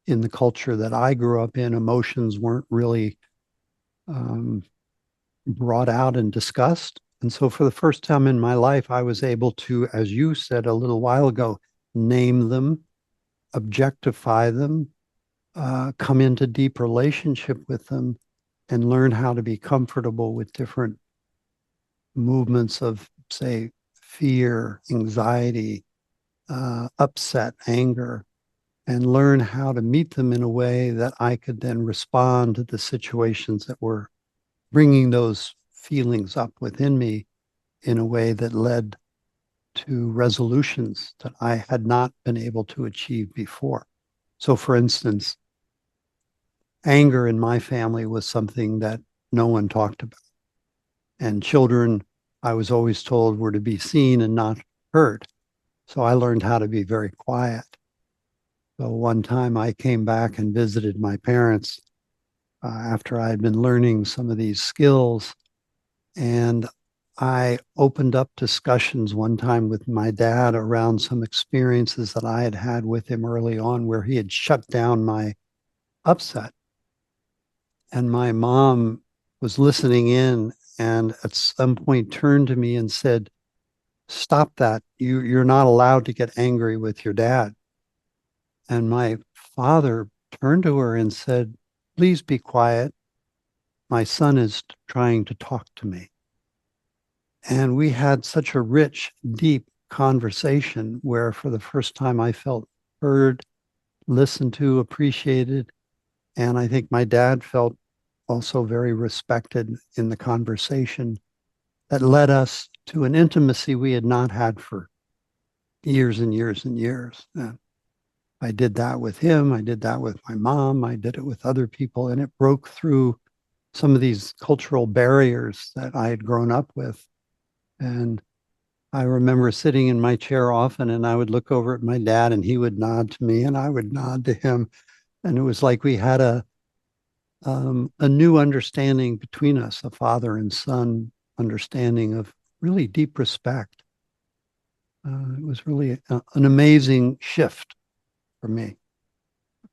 in the culture that I grew up in. Emotions weren't really um, brought out and discussed. And so, for the first time in my life, I was able to, as you said a little while ago, name them, objectify them, come into deep relationship with them, and learn how to be comfortable with different movements of, say, fear, anxiety, upset, anger, and learn how to meet them in a way that I could then respond to the situations that were bringing those feelings up within me in a way that led to resolutions that I had not been able to achieve before. So, for instance, anger in my family was something that no one talked about. And children, I was always told, were to be seen and not heard. So I learned how to be very quiet. So one time I came back and visited my parents after I had been learning some of these skills. And I opened up discussions one time with my dad around some experiences that I had had with him early on where he had shut down my upset. And my mom was listening in and at some point turned to me and said, "Stop that. You're not allowed to get angry with your dad." And my father turned to her and said, "Please be quiet. My son is trying to talk to me." And we had such a rich, deep conversation where for the first time I felt heard, listened to, appreciated. And I think my dad felt also very respected in the conversation that led us to an intimacy we had not had for years and years and years. And I did that with him. I did that with my mom. I did it with other people. And it broke through some of these cultural barriers that I had grown up with. And I remember sitting in my chair often and I would look over at my dad and he would nod to me and I would nod to him. And it was like we had a new understanding between us, a father and son understanding of really deep respect. It was really an amazing shift for me.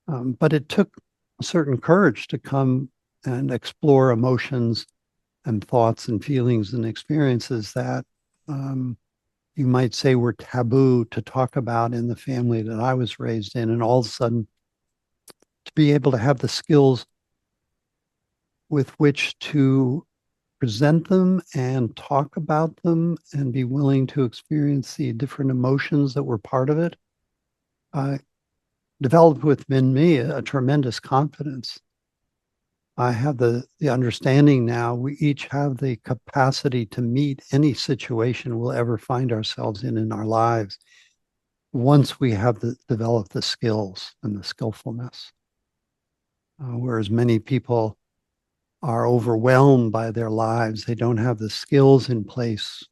But it took a certain courage to come and explore emotions and thoughts and feelings and experiences that you might say were taboo to talk about in the family that I was raised in. And all of a sudden, to be able to have the skills with which to present them and talk about them and be willing to experience the different emotions that were part of it, I developed within me a tremendous confidence. I have the understanding now we each have the capacity to meet any situation we'll ever find ourselves in our lives once we have developed the skills and the skillfulness. Whereas many people are overwhelmed by their lives, they don't have the skills in place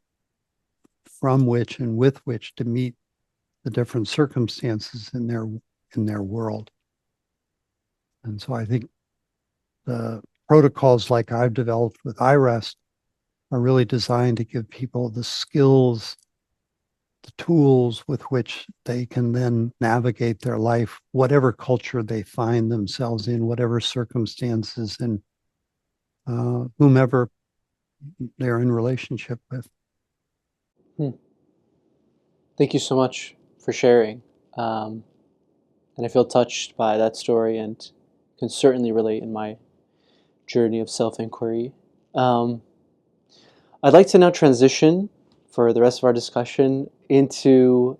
from which and with which to meet the different circumstances in their world. And so I think the protocols like I've developed with iRest are really designed to give people the skills, the tools with which they can then navigate their life, whatever culture they find themselves in, whatever circumstances, and whomever they're in relationship with. Hmm. Thank you so much for sharing. Um, and I feel touched by that story and can certainly relate in my journey of self inquiry. Um, I'd like to now transition for the rest of our discussion into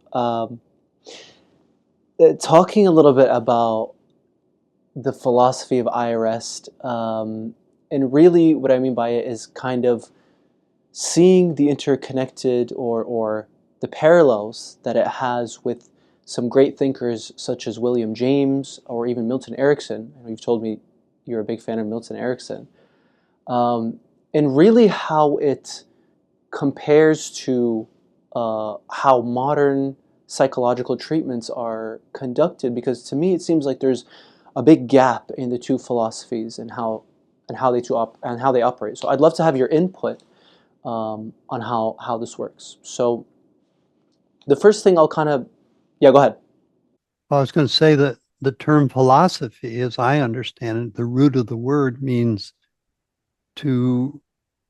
talking a little bit about the philosophy of iRest. And really, what I mean by it is kind of seeing the interconnected or the parallels that it has with some great thinkers such as William James or even Milton Erickson. And you've told me you're a big fan of Milton Erickson. And really how it compares to how modern psychological treatments are conducted, because to me it seems like there's a big gap in the two philosophies and how they operate. So I'd love to have your input on how this works. So the first thing I'll kind of, yeah, go ahead. I was going to say that the term philosophy, as I understand it, the root of the word means to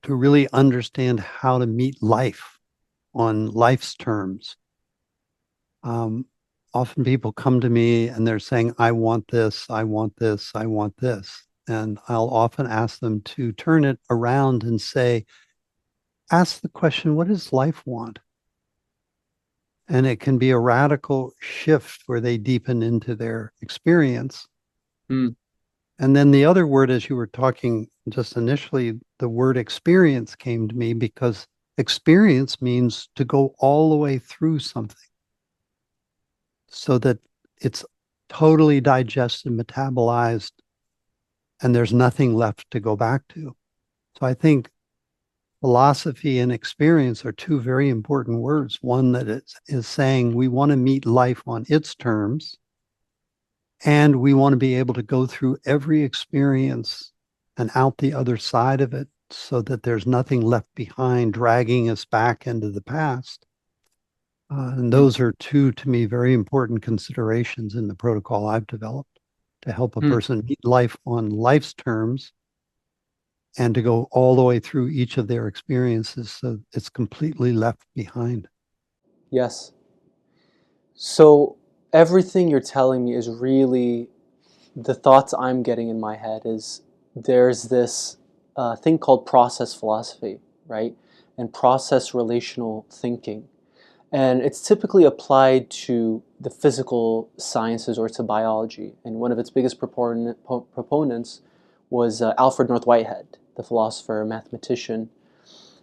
to really understand how to meet life on life's terms. Um, Often people come to me and they're saying, "I want this, I want this, I want this," and I'll often ask them to turn it around and say, "Ask the question, what does life want?" And it can be a radical shift where they deepen into their experience. Mm. And then the other word, as you were talking just initially, the word experience came to me because experience means to go all the way through something so that it's totally digested, metabolized, and there's nothing left to go back to. So I think philosophy and experience are two very important words. One that is saying we want to meet life on its terms, and we want to be able to go through every experience and out the other side of it so that there's nothing left behind dragging us back into the past. And Hmm. those are two, to me, very important considerations in the protocol I've developed to help a Hmm. person meet life on life's terms and to go all the way through each of their experiences so it's completely left behind. Yes. So everything you're telling me is really the thoughts I'm getting in my head is there's this thing called process philosophy, right? And process relational thinking. And it's typically applied to the physical sciences or to biology. And one of its biggest proponents was Alfred North Whitehead, the philosopher, mathematician.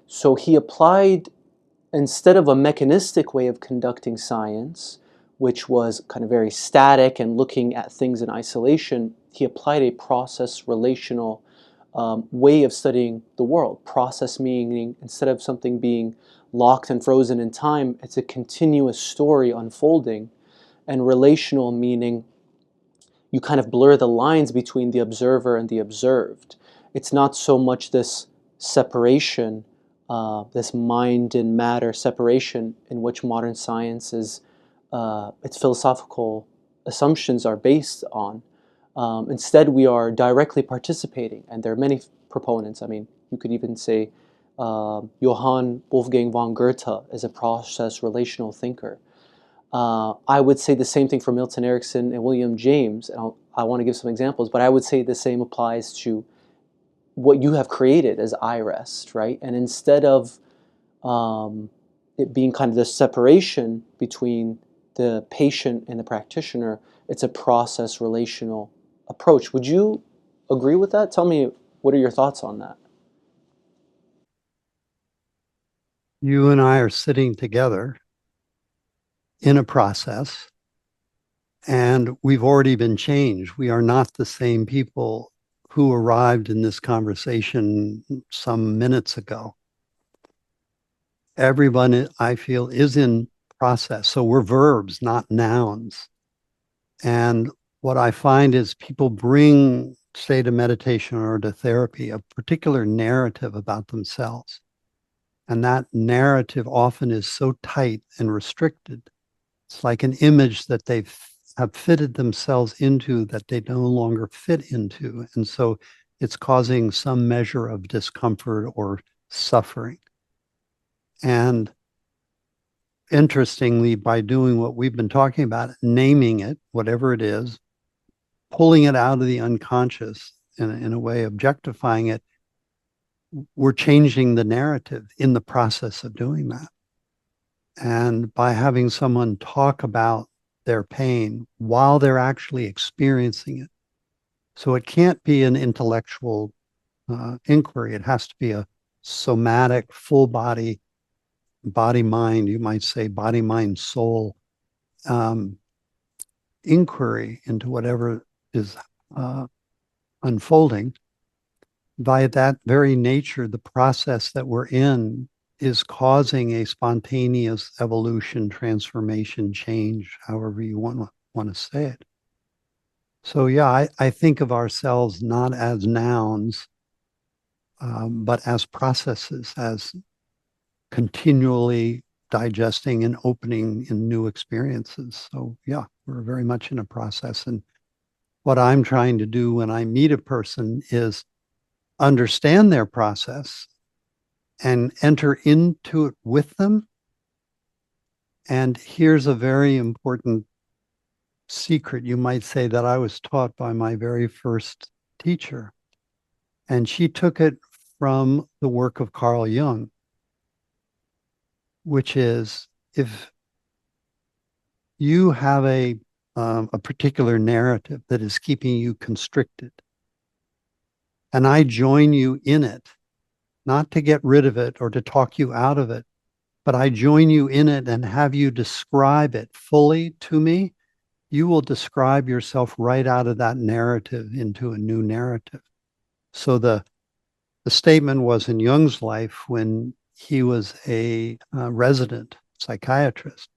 So he applied, instead of a mechanistic way of conducting science, which was kind of very static and looking at things in isolation, he applied a process relational way of studying the world. Process meaning, instead of something being locked and frozen in time, it's a continuous story unfolding. And relational meaning, you kind of blur the lines between the observer and the observed. It's not so much this separation, this mind and matter separation in which modern science is, its philosophical assumptions are based on. Instead, we are directly participating, and there are many proponents. I mean, you could even say Johann Wolfgang von Goethe is a process relational thinker. I would say the same thing for Milton Erickson and William James. And I want to give some examples, but I would say the same applies to what you have created as iRest, right? And instead of it being kind of the separation between the patient and the practitioner, it's a process relational approach. Would you agree with that? Tell me, what are your thoughts on that? You and I are sitting together in a process, and we've already been changed. We are not the same people who arrived in this conversation some minutes ago. Everyone, I feel, is in process. So we're verbs, not nouns. And what I find is people bring, say, to meditation or to therapy, a particular narrative about themselves. And that narrative often is so tight and restricted. It's like an image that they have fitted themselves into that they no longer fit into. And so it's causing some measure of discomfort or suffering. And interestingly, by doing what we've been talking about, naming it, whatever it is, pulling it out of the unconscious in a way, objectifying it, we're changing the narrative in the process of doing that. And by having someone talk about their pain while they're actually experiencing it. So it can't be an intellectual inquiry. It has to be a somatic, full body, body mind, you might say body mind soul um, inquiry into whatever is uh, unfolding. By that very nature, the process that we're in is causing a spontaneous evolution, transformation, change, however you want to say it. So, yeah, I think of ourselves not as nouns, but as processes, as continually digesting and opening in new experiences. So, yeah, we're very much in a process. And what I'm trying to do when I meet a person is understand their process and enter into it with them. And here's a very important secret, you might say, that I was taught by my very first teacher. And she took it from the work of Carl Jung, which is if you have a particular narrative that is keeping you constricted, and I join you in it, not to get rid of it or to talk you out of it, but I join you in it and have you describe it fully to me, you will describe yourself right out of that narrative into a new narrative. So the statement was in Jung's life when he was a resident psychiatrist.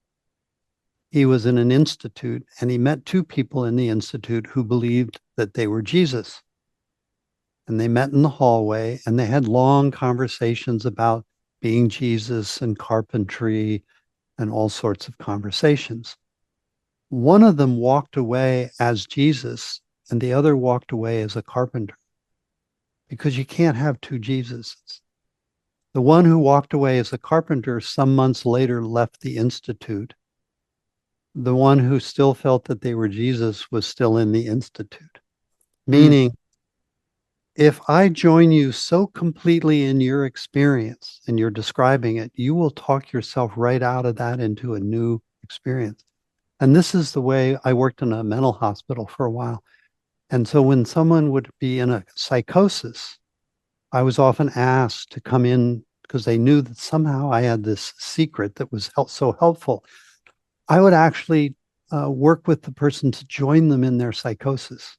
He was in an institute and he met two people in the institute who believed that they were Jesus. and they met in the hallway and they had long conversations about being Jesus and carpentry and all sorts of conversations. One of them walked away as Jesus and the other walked away as a carpenter because you can't have two Jesuses. The one who walked away as a carpenter some months later left the institute. The one who still felt that they were Jesus was still in the institute. Mm. Meaning, if I join you so completely in your experience and you're describing it, you will talk yourself right out of that into a new experience. And this is the way I worked in a mental hospital for a while. And so when someone would be in a psychosis, I was often asked to come in because they knew that somehow I had this secret that was so helpful. I would actually work with the person to join them in their psychosis.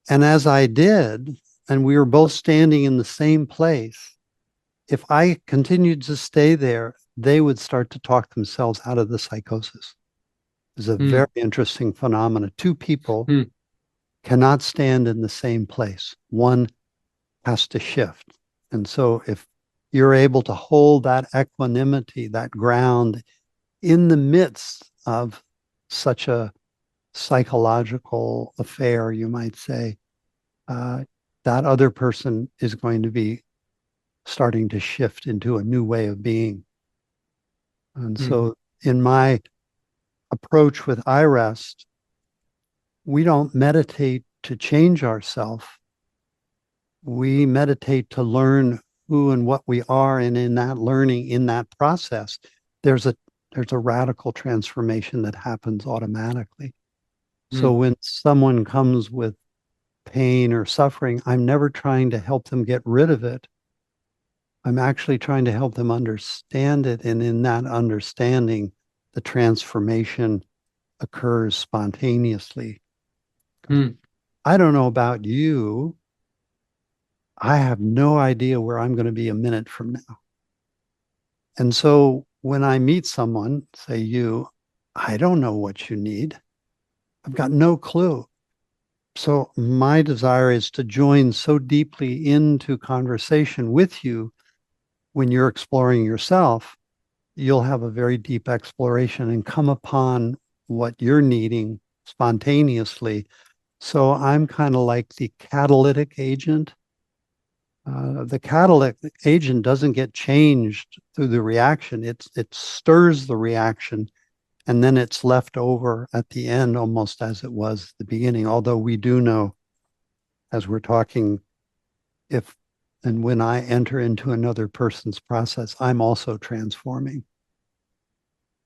And as I did, and we were both standing in the same place, if I continued to stay there, they would start to talk themselves out of the psychosis. It's a Mm. very interesting phenomenon. Two people Mm. cannot stand in the same place. One has to shift. And so if you're able to hold that equanimity, that ground in the midst of such a psychological affair, you might say, uh, that other person is going to be starting to shift into a new way of being. And Mm. so, in my approach with iRest, we don't meditate to change ourselves. We meditate to learn who and what we are, and in that learning, in that process, there's a there's a radical transformation that happens automatically. So Mm. when someone comes with pain or suffering, I'm never trying to help them get rid of it. I'm actually trying to help them understand it. And in that understanding, the transformation occurs spontaneously. Mm. I don't know about you. I have no idea where I'm going to be a minute from now. And so when I meet someone, say you, I don't know what you need. I've got no clue. So my desire is to join so deeply into conversation with you when you're exploring yourself, you'll have a very deep exploration and come upon what you're needing spontaneously. So I'm kind of like the catalytic agent. The catalytic agent doesn't get changed through the reaction. It stirs the reaction and then it's left over at the end almost as it was at the beginning. Although we do know, as we're talking, if and when I enter into another person's process, I'm also transforming.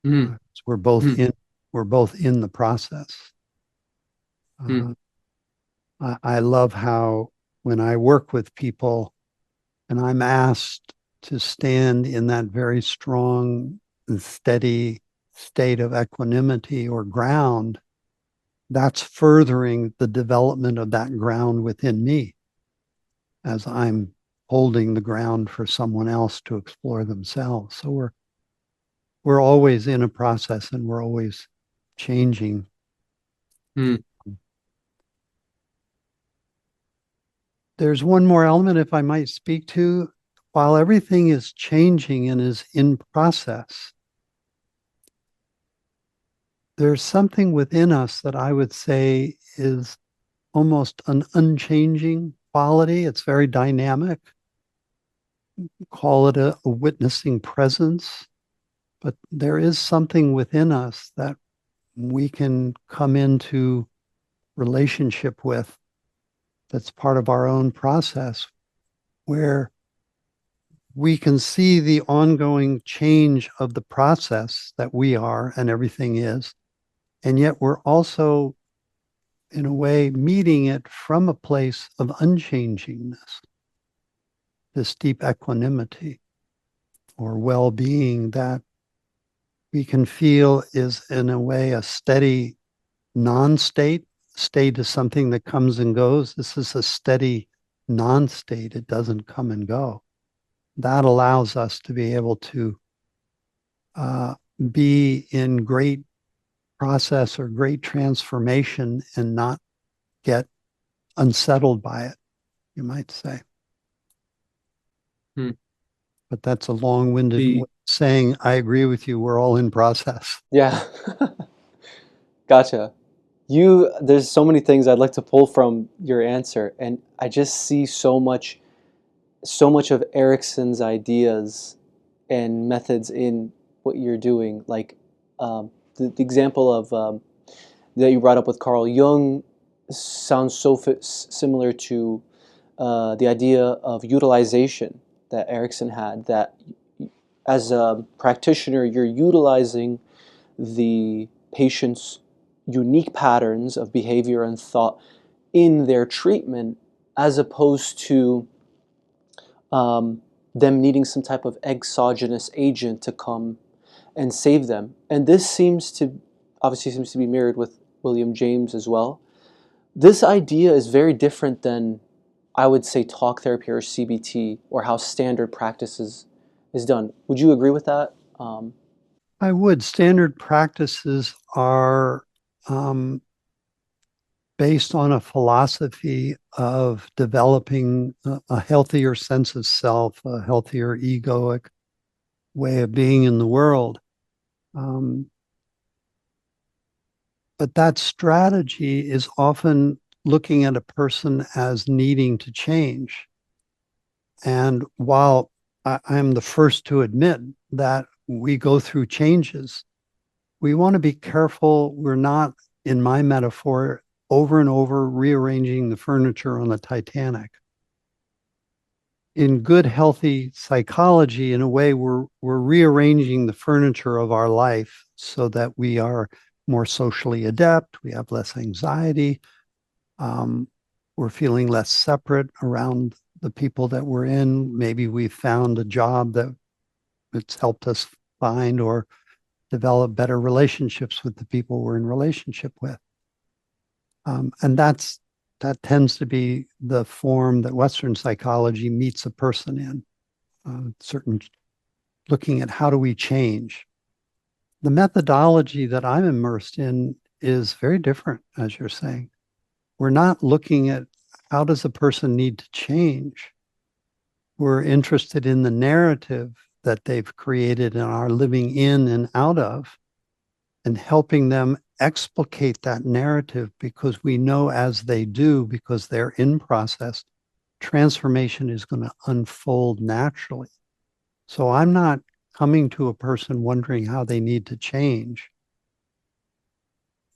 Mm. So we're both Mm. in the process. Mm. Uh, I love how when I work with people and I'm asked to stand in that very strong and steady state of equanimity or ground, that's furthering the development of that ground within me as I'm holding the ground for someone else to explore themselves. So we're always in a process and we're always changing. Mm. There's one more element, if I might speak to. While everything is changing and is in process, there's something within us that I would say is almost an unchanging quality. It's very dynamic. Call it a witnessing presence. But there is something within us that we can come into relationship with that's part of our own process where we can see the ongoing change of the process that we are and everything is. And yet we're also, in a way, meeting it from a place of unchangingness, this deep equanimity or well being that we can feel is, in a way, a steady non state. State is something that comes and goes. This is a steady non state, it doesn't come and go. That allows us to be able to uh, be in great process or great transformation and not get unsettled by it. you might say. Hmm. But that's a long-winded The saying, I agree with you, we're all in process. Yeah, gotcha. There's so many things I'd like to pull from your answer, and I just see so much of Erickson's ideas and methods in what you're doing. Like the example of that you brought up with Carl Jung sounds so similar to the idea of utilization that Erickson had. That as a practitioner, you're utilizing the patient's unique patterns of behavior and thought in their treatment, as opposed to them needing some type of exogenous agent to come and save them. And this seems to be mirrored with William James as well. This idea is very different than, I would say, talk therapy or CBT, or how standard practices is done. Would you agree with that? I would. Standard practices are based on a philosophy of developing a healthier sense of self, a healthier egoic way of being in the world. Um, but that strategy is often looking at a person as needing to change. And while I'm the first to admit that we go through changes, we want to be careful we're not, in my metaphor, over and over rearranging the furniture on the Titanic. In good, healthy psychology, in a way, we're rearranging the furniture of our life so that we are more socially adept, we have less anxiety, um, we're feeling less separate around the people that we're in. Maybe we found a job that it's helped us find or develop better relationships with the people we're in relationship with. And that tends to be the form that Western psychology meets a person in. Certain looking at how do we change. The methodology that I'm immersed in is very different, as you're saying. We're not looking at how does a person need to change. We're interested in the narrative that they've created and are living in and out of, and helping them explicate that narrative, because we know as they do, because they're in process, transformation is going to unfold naturally. So I'm not coming to a person wondering how they need to change.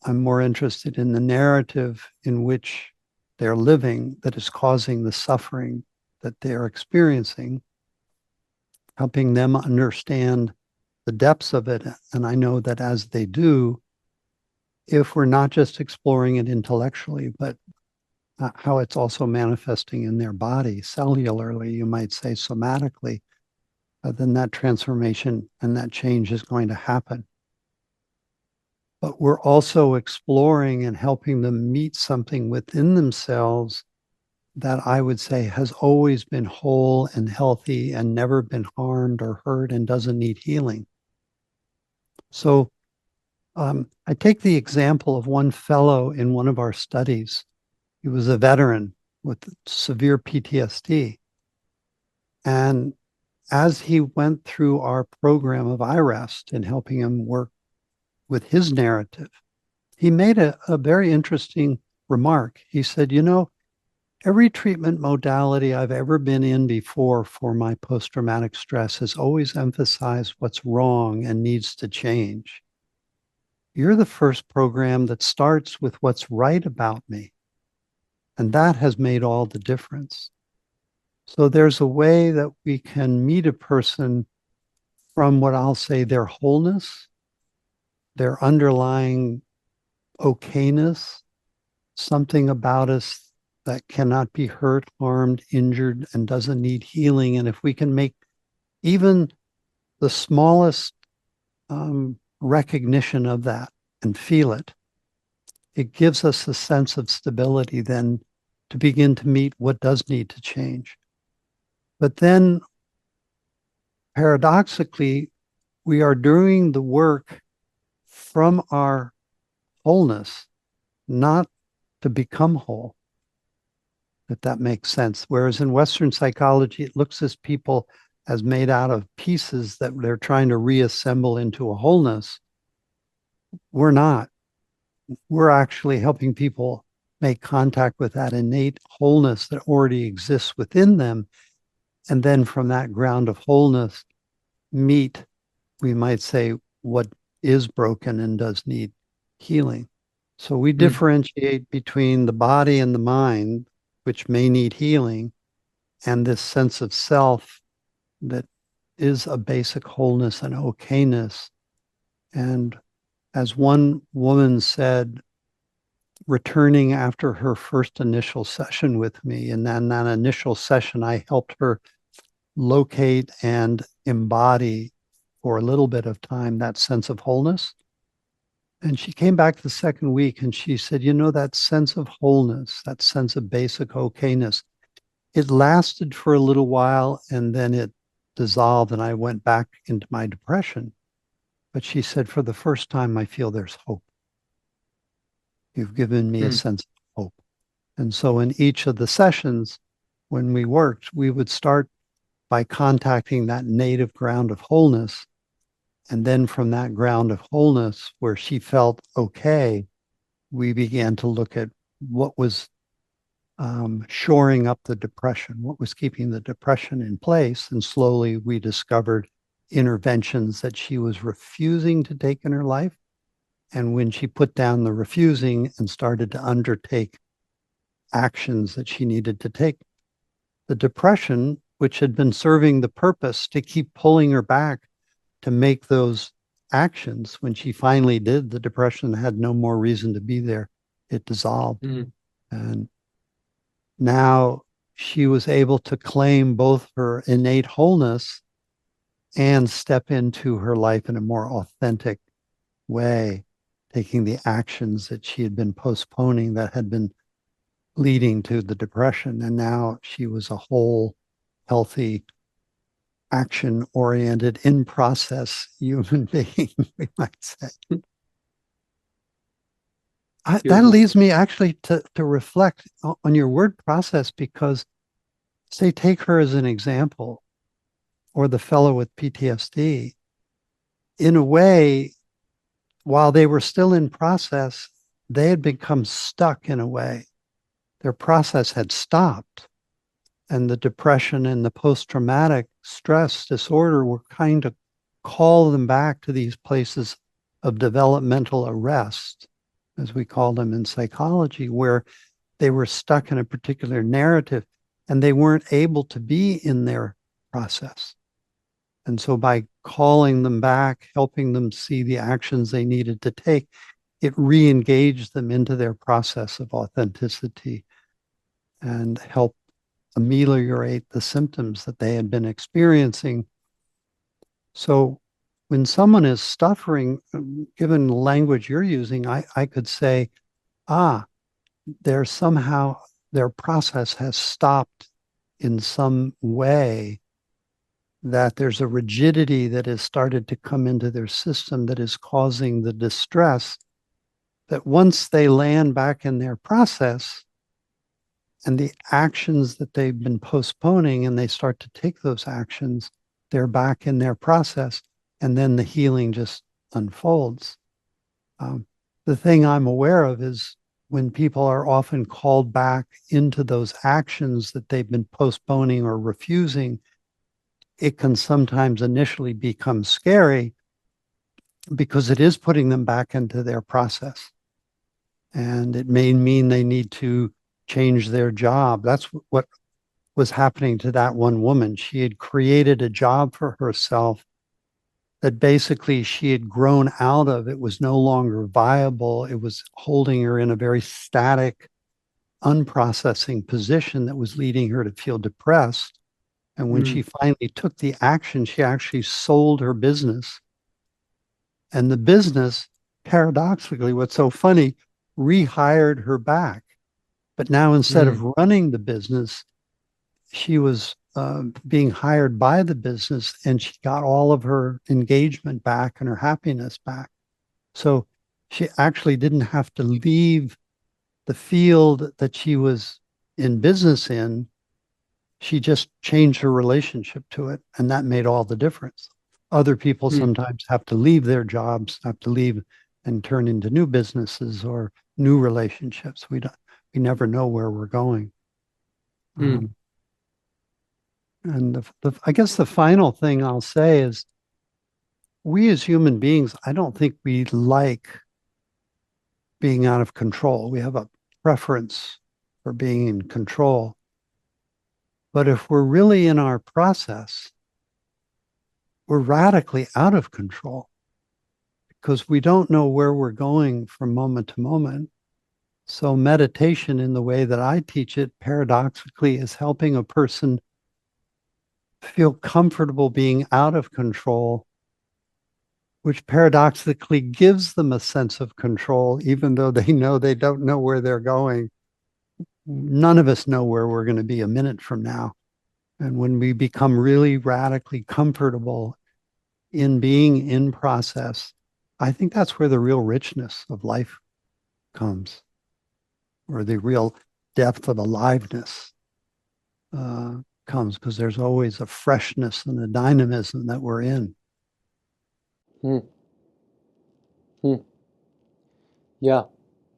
I'm more interested in the narrative in which they're living that is causing the suffering that they're experiencing, helping them understand the depths of it. And I know that as they do, if we're not just exploring it intellectually, but how it's also manifesting in their body, cellularly, you might say, somatically, then that transformation and that change is going to happen. But we're also exploring and helping them meet something within themselves that I would say has always been whole and healthy and never been harmed or hurt and doesn't need healing. So I take the example of one fellow in one of our studies. He was a veteran with severe PTSD. And as he went through our program of iRest and helping him work with his narrative, he made a very interesting remark. He said, you know, every treatment modality I've ever been in before for my post traumatic stress has always emphasized what's wrong and needs to change. You're the first program that starts with what's right about me. And that has made all the difference. So there's a way that we can meet a person from what I'll say their wholeness, their underlying okayness, something about us that cannot be hurt, harmed, injured, and doesn't need healing. And if we can make even the smallest recognition of that and feel it, it gives us a sense of stability then to begin to meet what does need to change. But then paradoxically, we are doing the work from our wholeness, not to become whole. if that makes sense. Whereas in Western psychology, it looks at people as made out of pieces that they're trying to reassemble into a wholeness. We're not. We're actually helping people make contact with that innate wholeness that already exists within them. And then from that ground of wholeness, meet, we might say, what is broken and does need healing. So we Mm. differentiate between the body and the mind, which may need healing, and this sense of self that is a basic wholeness and okayness. And as one woman said, returning after her first initial session with me, and then that initial session, I helped her locate and embody for a little bit of time that sense of wholeness. And she came back the second week and she said, you know, that sense of wholeness, that sense of basic okayness, it lasted for a little while and then it dissolved and I went back into my depression. But she said, for the first time, I feel there's hope. You've given me a Mm. sense of hope. And so in each of the sessions, when we worked, we would start by contacting that native ground of wholeness. And then from that ground of wholeness, where she felt okay, we began to look at what was shoring up the depression, what was keeping the depression in place. And slowly we discovered interventions that she was refusing to take in her life. And when she put down the refusing and started to undertake actions that she needed to take, the depression, which had been serving the purpose to keep pulling her back to make those actions, when she finally did, the depression had no more reason to be there. It dissolved. Mm. And now she was able to claim both her innate wholeness and step into her life in a more authentic way, taking the actions that she had been postponing that had been leading to the depression. And now she was a whole, healthy, action oriented, in process human being, we might say. That Beautiful. leads me actually to reflect on your word process because, say, take her as an example, or the fellow with PTSD. In a way, while they were still in process, they had become stuck in a way. Their process had stopped. And the depression and the post traumatic stress disorder were kind of call them back to these places of developmental arrest, as we call them in psychology, where they were stuck in a particular narrative and they weren't able to be in their process. And so by calling them back, helping them see the actions they needed to take, it re-engaged them into their process of authenticity and helped ameliorate the symptoms that they had been experiencing. So when someone is suffering, given the language you're using, I could say, there's somehow their process has stopped in some way, that there's a rigidity that has started to come into their system that is causing the distress, that once they land back in their process and the actions that they've been postponing and they start to take those actions, they're back in their process. And then the healing just unfolds. Um, the thing I'm aware of is when people are often called back into those actions that they've been postponing or refusing, it can sometimes initially become scary because it is putting them back into their process. And it may mean they need to change their job. That's what was happening to that one woman. She had created a job for herself that basically she had grown out of. It was no longer viable. It was holding her in a very static, unprocessing position that was leading her to feel depressed. And when Mm. she finally took the action, she actually sold her business. And the business, paradoxically, what's so funny, rehired her back. But now instead Mm. of running the business, she was being hired by the business and she got all of her engagement back and her happiness back. So she actually didn't have to leave the field that she was in business in, she just changed her relationship to it, and that made all the difference. Other people Hmm. sometimes have to leave their jobs, have to leave and turn into new businesses or new relationships. We never know where we're going. Hmm. Um, and I guess the final thing I'll say is we as human beings, I don't think we like being out of control. We have a preference for being in control. But if we're really in our process, we're radically out of control because we don't know where we're going from moment to moment. So, meditation, in the way that I teach it, paradoxically, is helping a person feel comfortable being out of control, which paradoxically gives them a sense of control, even though they know they don't know where they're going. None of us know where we're going to be a minute from now. And when we become really radically comfortable in being in process, I think that's where the real richness of life comes, or the real depth of aliveness uh, comes, because there's always a freshness and a dynamism that we're in. Hmm. Hmm. Yeah.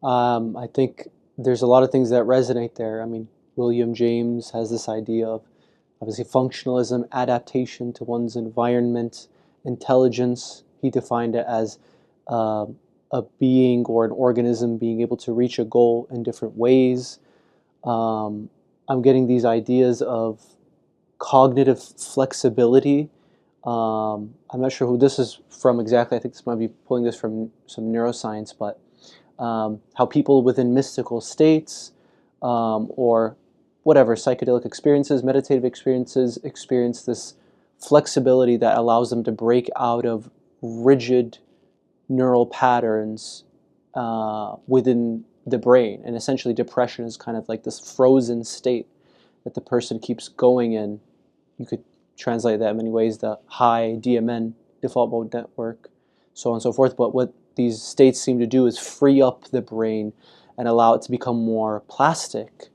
I think there's a lot of things that resonate there. I mean, William James has this idea of obviously functionalism, adaptation to one's environment, intelligence. He defined it as uh, a being or an organism being able to reach a goal in different ways. Um, I'm getting these ideas of cognitive flexibility. I'm not sure who this is from exactly. I think this might be pulling this from some neuroscience, but how people within mystical states or whatever psychedelic experiences, meditative experiences, experience this flexibility that allows them to break out of rigid neural patterns within the brain. And essentially, depression is kind of like this frozen state that the person keeps going in. You could translate that in many ways, the high DMN, default mode network, so on and so forth. But what these states seem to do is free up the brain and allow it to become more plastic,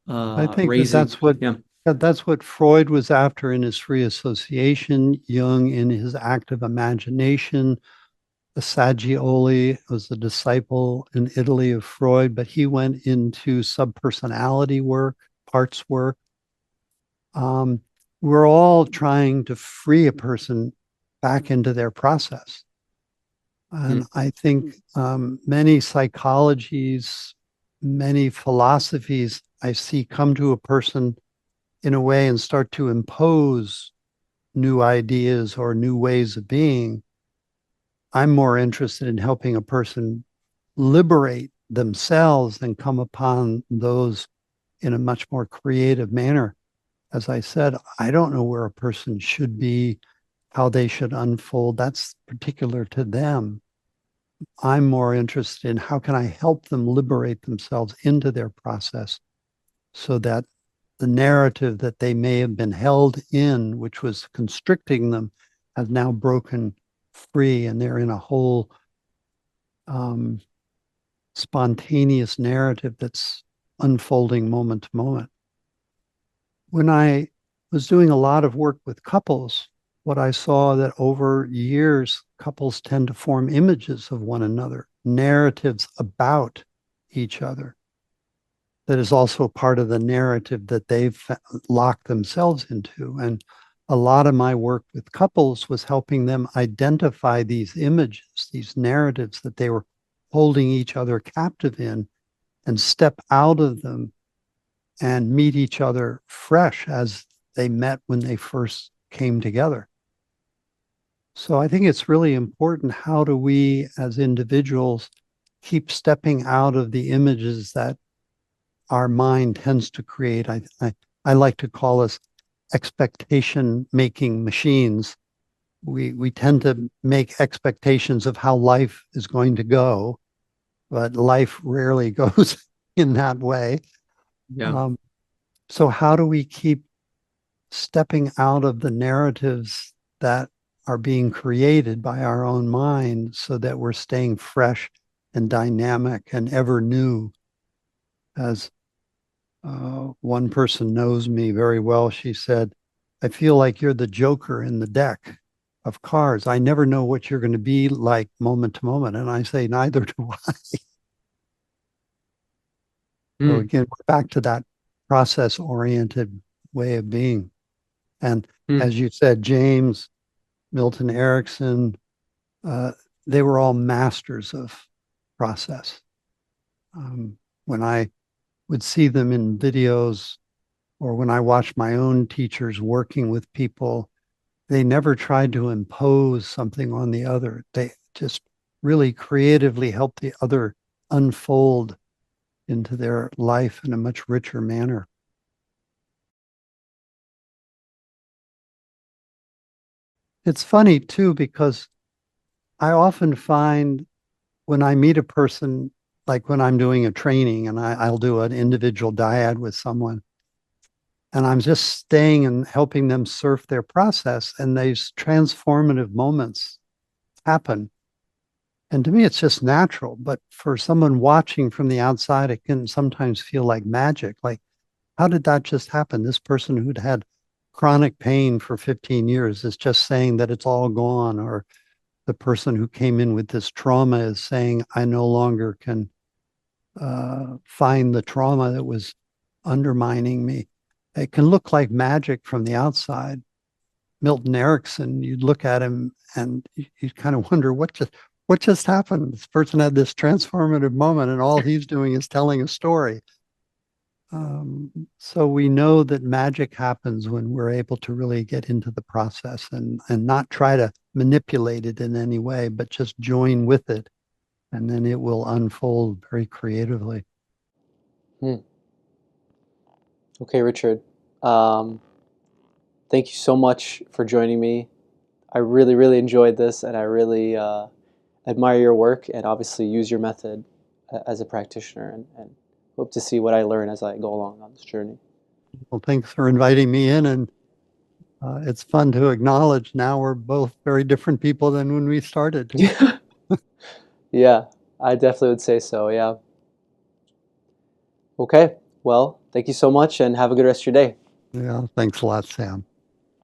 I think that raising, yeah. that's what Freud was after in his free association, Jung in his active imagination. Saggioli was a disciple in Italy of Freud, but he went into subpersonality work, parts work. Um, we're all trying to free a person back into their process. Hmm. And I think many psychologies, many philosophies I see come to a person in a way and start to impose new ideas or new ways of being. I'm more interested in helping a person liberate themselves and come upon those in a much more creative manner. As I said, I don't know where a person should be, how they should unfold. That's particular to them. I'm more interested in how can I help them liberate themselves into their process so that the narrative that they may have been held in, which was constricting them, has now broken free and they're in a whole um, spontaneous narrative that's unfolding moment to moment. When I was doing a lot of work with couples, what I saw that over years, couples tend to form images of one another, narratives about each other. That is also part of the narrative that they've locked themselves into. And a lot of my work with couples was helping them identify these images, these narratives that they were holding each other captive in, and step out of them and meet each other fresh as they met when they first came together. So I think it's really important. How do we as individuals keep stepping out of the images that our mind tends to create? I like to call us expectation making machines. We tend to make expectations of how life is going to go, but life rarely goes in that way. Yeah. Um, so how do we keep stepping out of the narratives that are being created by our own mind so that we're staying fresh and dynamic and ever new as One person knows me very well. She said, I feel like you're the joker in the deck of cards. I never know what you're going to be like moment to moment. And I say, neither do I. So Mm, again, we're back to that process oriented way of being. And mm, as you said, James, Milton Erickson, uh, they were all masters of process. When I would see them in videos or when I watched my own teachers working with people, they never tried to impose something on the other. They just really creatively helped the other unfold into their life in a much richer manner. It's funny too, because I often find when I meet a person, like when I'm doing a training and I'll do an individual dyad with someone, and I'm just staying and helping them surf their process, and these transformative moments happen. And to me, it's just natural. But for someone watching from the outside, it can sometimes feel like magic. Like, how did that just happen? This person who'd had chronic pain for 15 years is just saying that it's all gone, or the person who came in with this trauma is saying, I no longer can find the trauma that was undermining me. It can look like magic from the outside. Milton Erickson, you'd look at him and you kind of wonder what just happened. This person had this transformative moment, and all he's doing is telling a story. So we know that magic happens when we're able to really get into the process and not try to manipulate it in any way, but just join with it, and then it will unfold very creatively. mm. Okay, Richard. Um, Thank you so much for joining me. I really, really enjoyed this, and I really admire your work and obviously use your method as a practitioner, and hope to see what I learn as I go along on this journey. Well, thanks for inviting me in, and it's fun to acknowledge now we're both very different people than when we started. Yeah, I definitely would say so. Yeah. Okay. Well, thank you so much and have a good rest of your day. Yeah, thanks a lot, Sam.